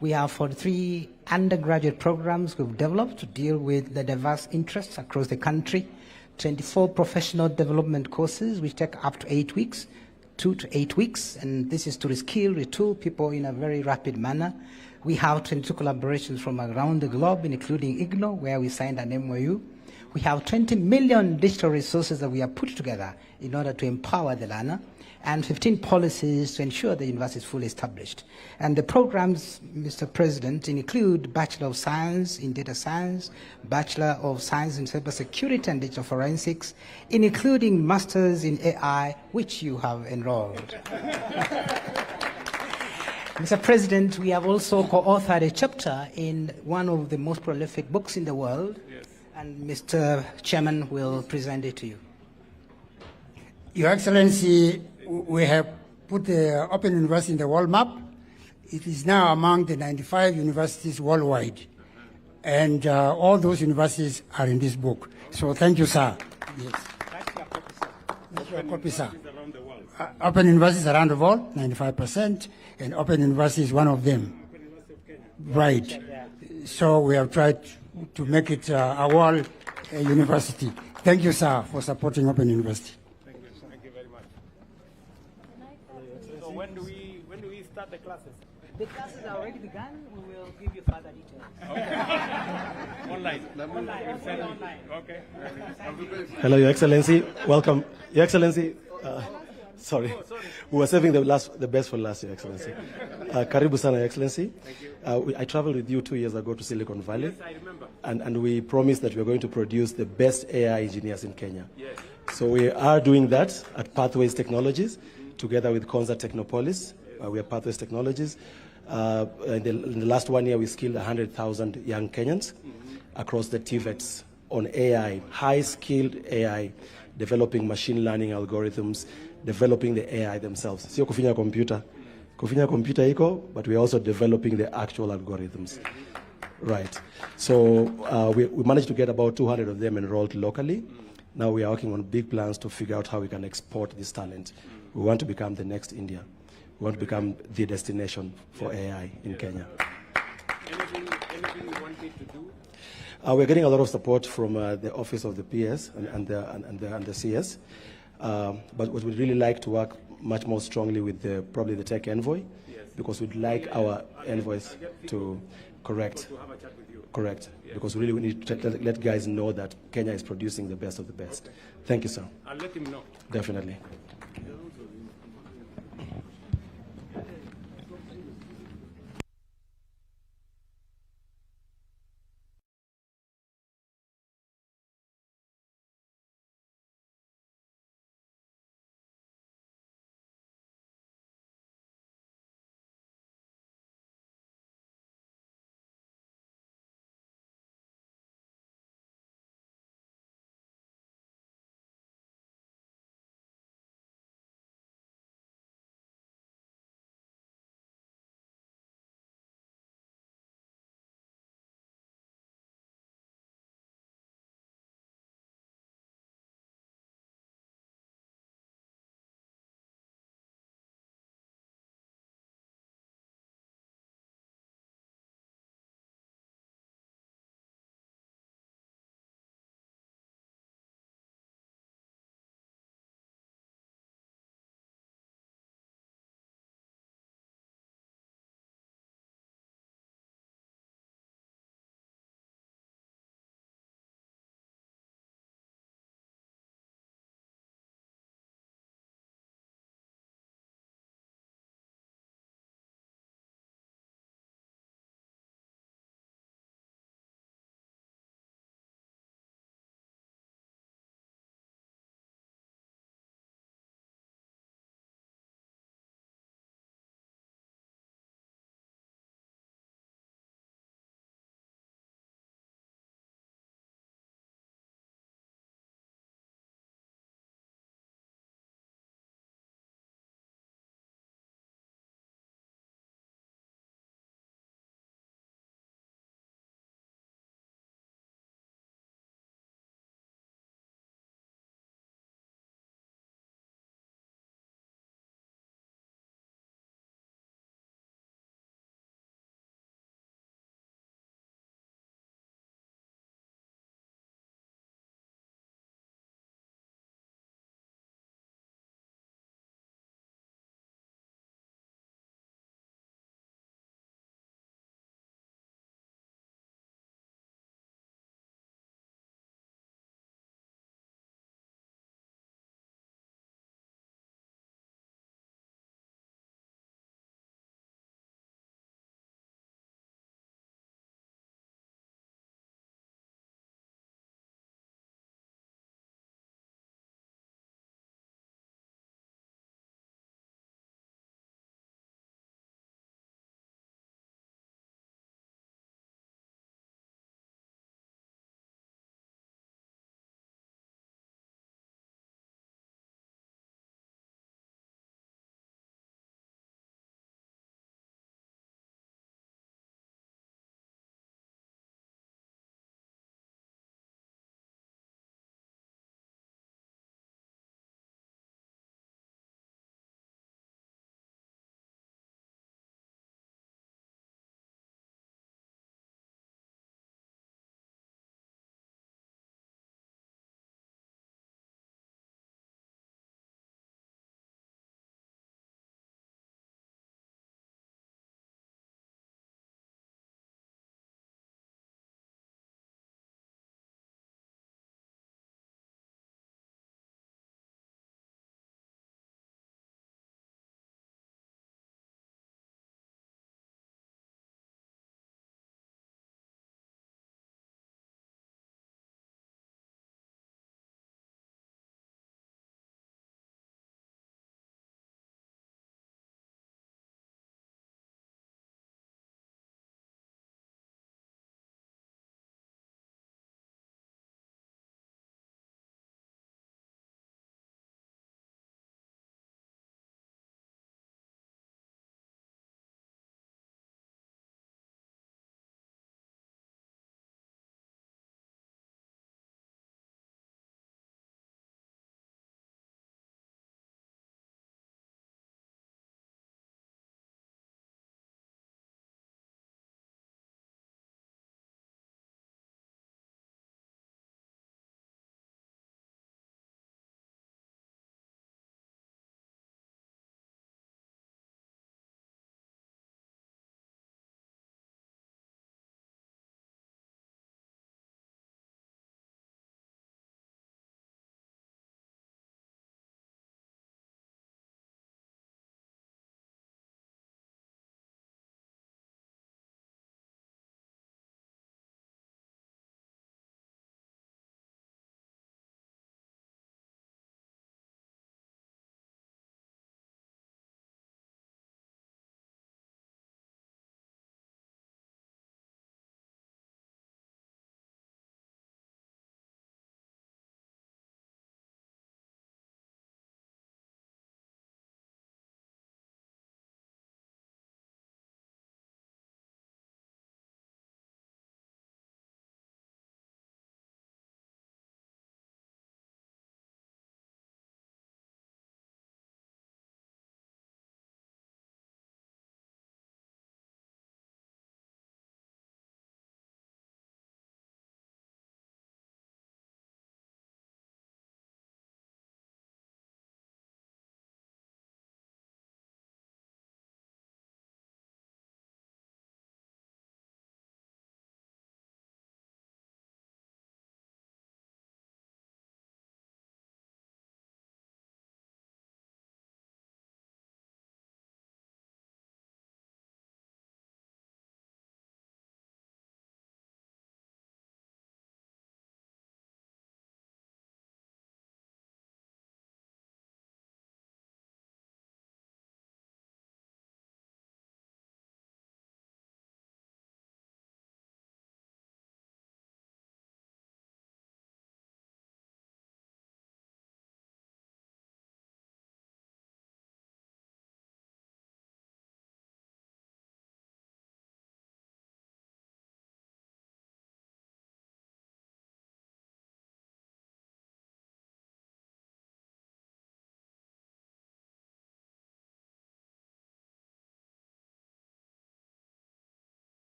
We have 43 undergraduate programs we've developed to deal with the diverse interests across the country, 24 professional development courses which take up to 8 weeks, 2 to 8 weeks, and this is to reskill, retool people in a very rapid manner. We have 22 collaborations from around the globe, including IGNO, where we signed an MOU. We have 20 million digital resources that we have put together in order to empower the learner, and 15 policies to ensure the university is fully established. And the programs, Mr. President, include Bachelor of Science in Data Science, Bachelor of Science in Cybersecurity and Digital Forensics, including Masters in AI, which you have enrolled. Mr. President, we have also co-authored a chapter in one of the most prolific books in the world, and Mr. Chairman will present it to you. Your Excellency, we have put the Open University in the world map. It is now among the 95 universities worldwide. And all those universities are in this book. So thank you, sir. Yes. That's your copy, sir. Open universities around the world, 95%, and Open University is one of them. Right. So we have tried to make it a world university. Thank you, sir, for supporting Open University. Thank you very much. So when do we start the classes? The classes are already begun. We will give you further details. Okay. Online. Online. Okay. Hello, Your Excellency. Welcome. Your Excellency. Sorry. We were saving the best for last, Your Excellency. Karibu sana, Your Excellency. I traveled with you 2 years ago to Silicon Valley. Yes, I remember. And we promised that we are going to produce the best AI engineers in Kenya. Yes. So we are doing that at Pathways Technologies, together with Konza Technopolis. We are Pathways Technologies. In the last 1 year, we skilled 100,000 young Kenyans across the TVETs on AI, high-skilled AI, developing machine learning algorithms, developing the AI themselves. Sio kufinya computer. Kufinya computer iko, but we are also developing the actual algorithms. Right. So we managed to get about 200 of them enrolled locally. Now we are working on big plans to figure out how we can export this talent. We want to become the next India. We want to become the destination for AI in Kenya. Anything you want me to do? We're getting a lot of support from the Office of the PS and the CS. But we'd really like to work much more strongly with probably the Tech Envoy, because we'd like our envoys to correct. Correct. Yes. Because really we need to let guys know that Kenya is producing the best of the best. Thank you, sir. I'll let him know. Definitely.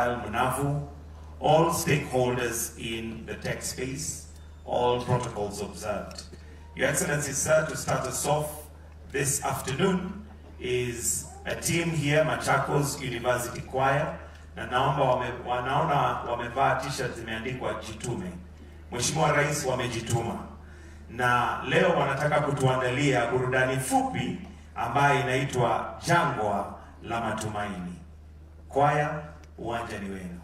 Agile, Munavu, all stakeholders in the tech space, all protocols observed. Your Excellency, sir, to start us off this afternoon is a team here, Machakos University Choir, na naomba wanaona wamevaa t-shirt zimeandikwa jitume. Mheshimiwa Rais wamejituma. Na leo wanataka kutuandalia burudani fupi ambayo inaitwa Jangwa la Matumaini. Kwaya, uwanja ni wenu.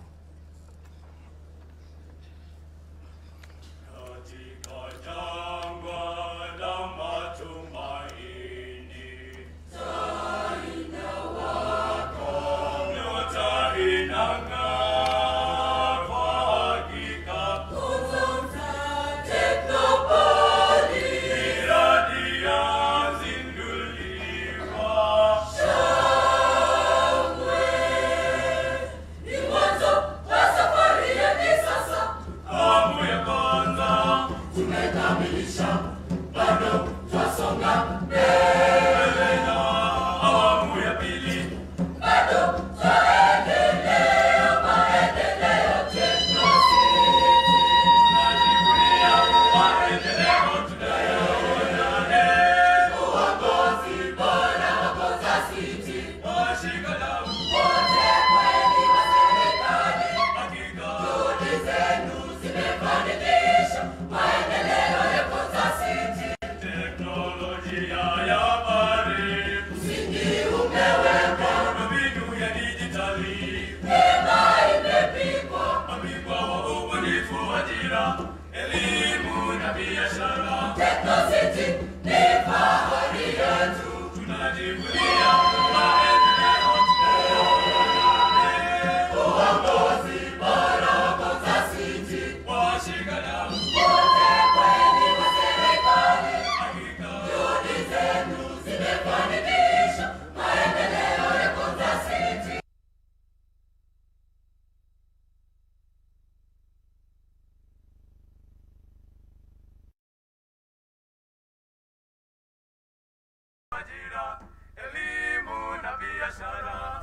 Elimu na biashara.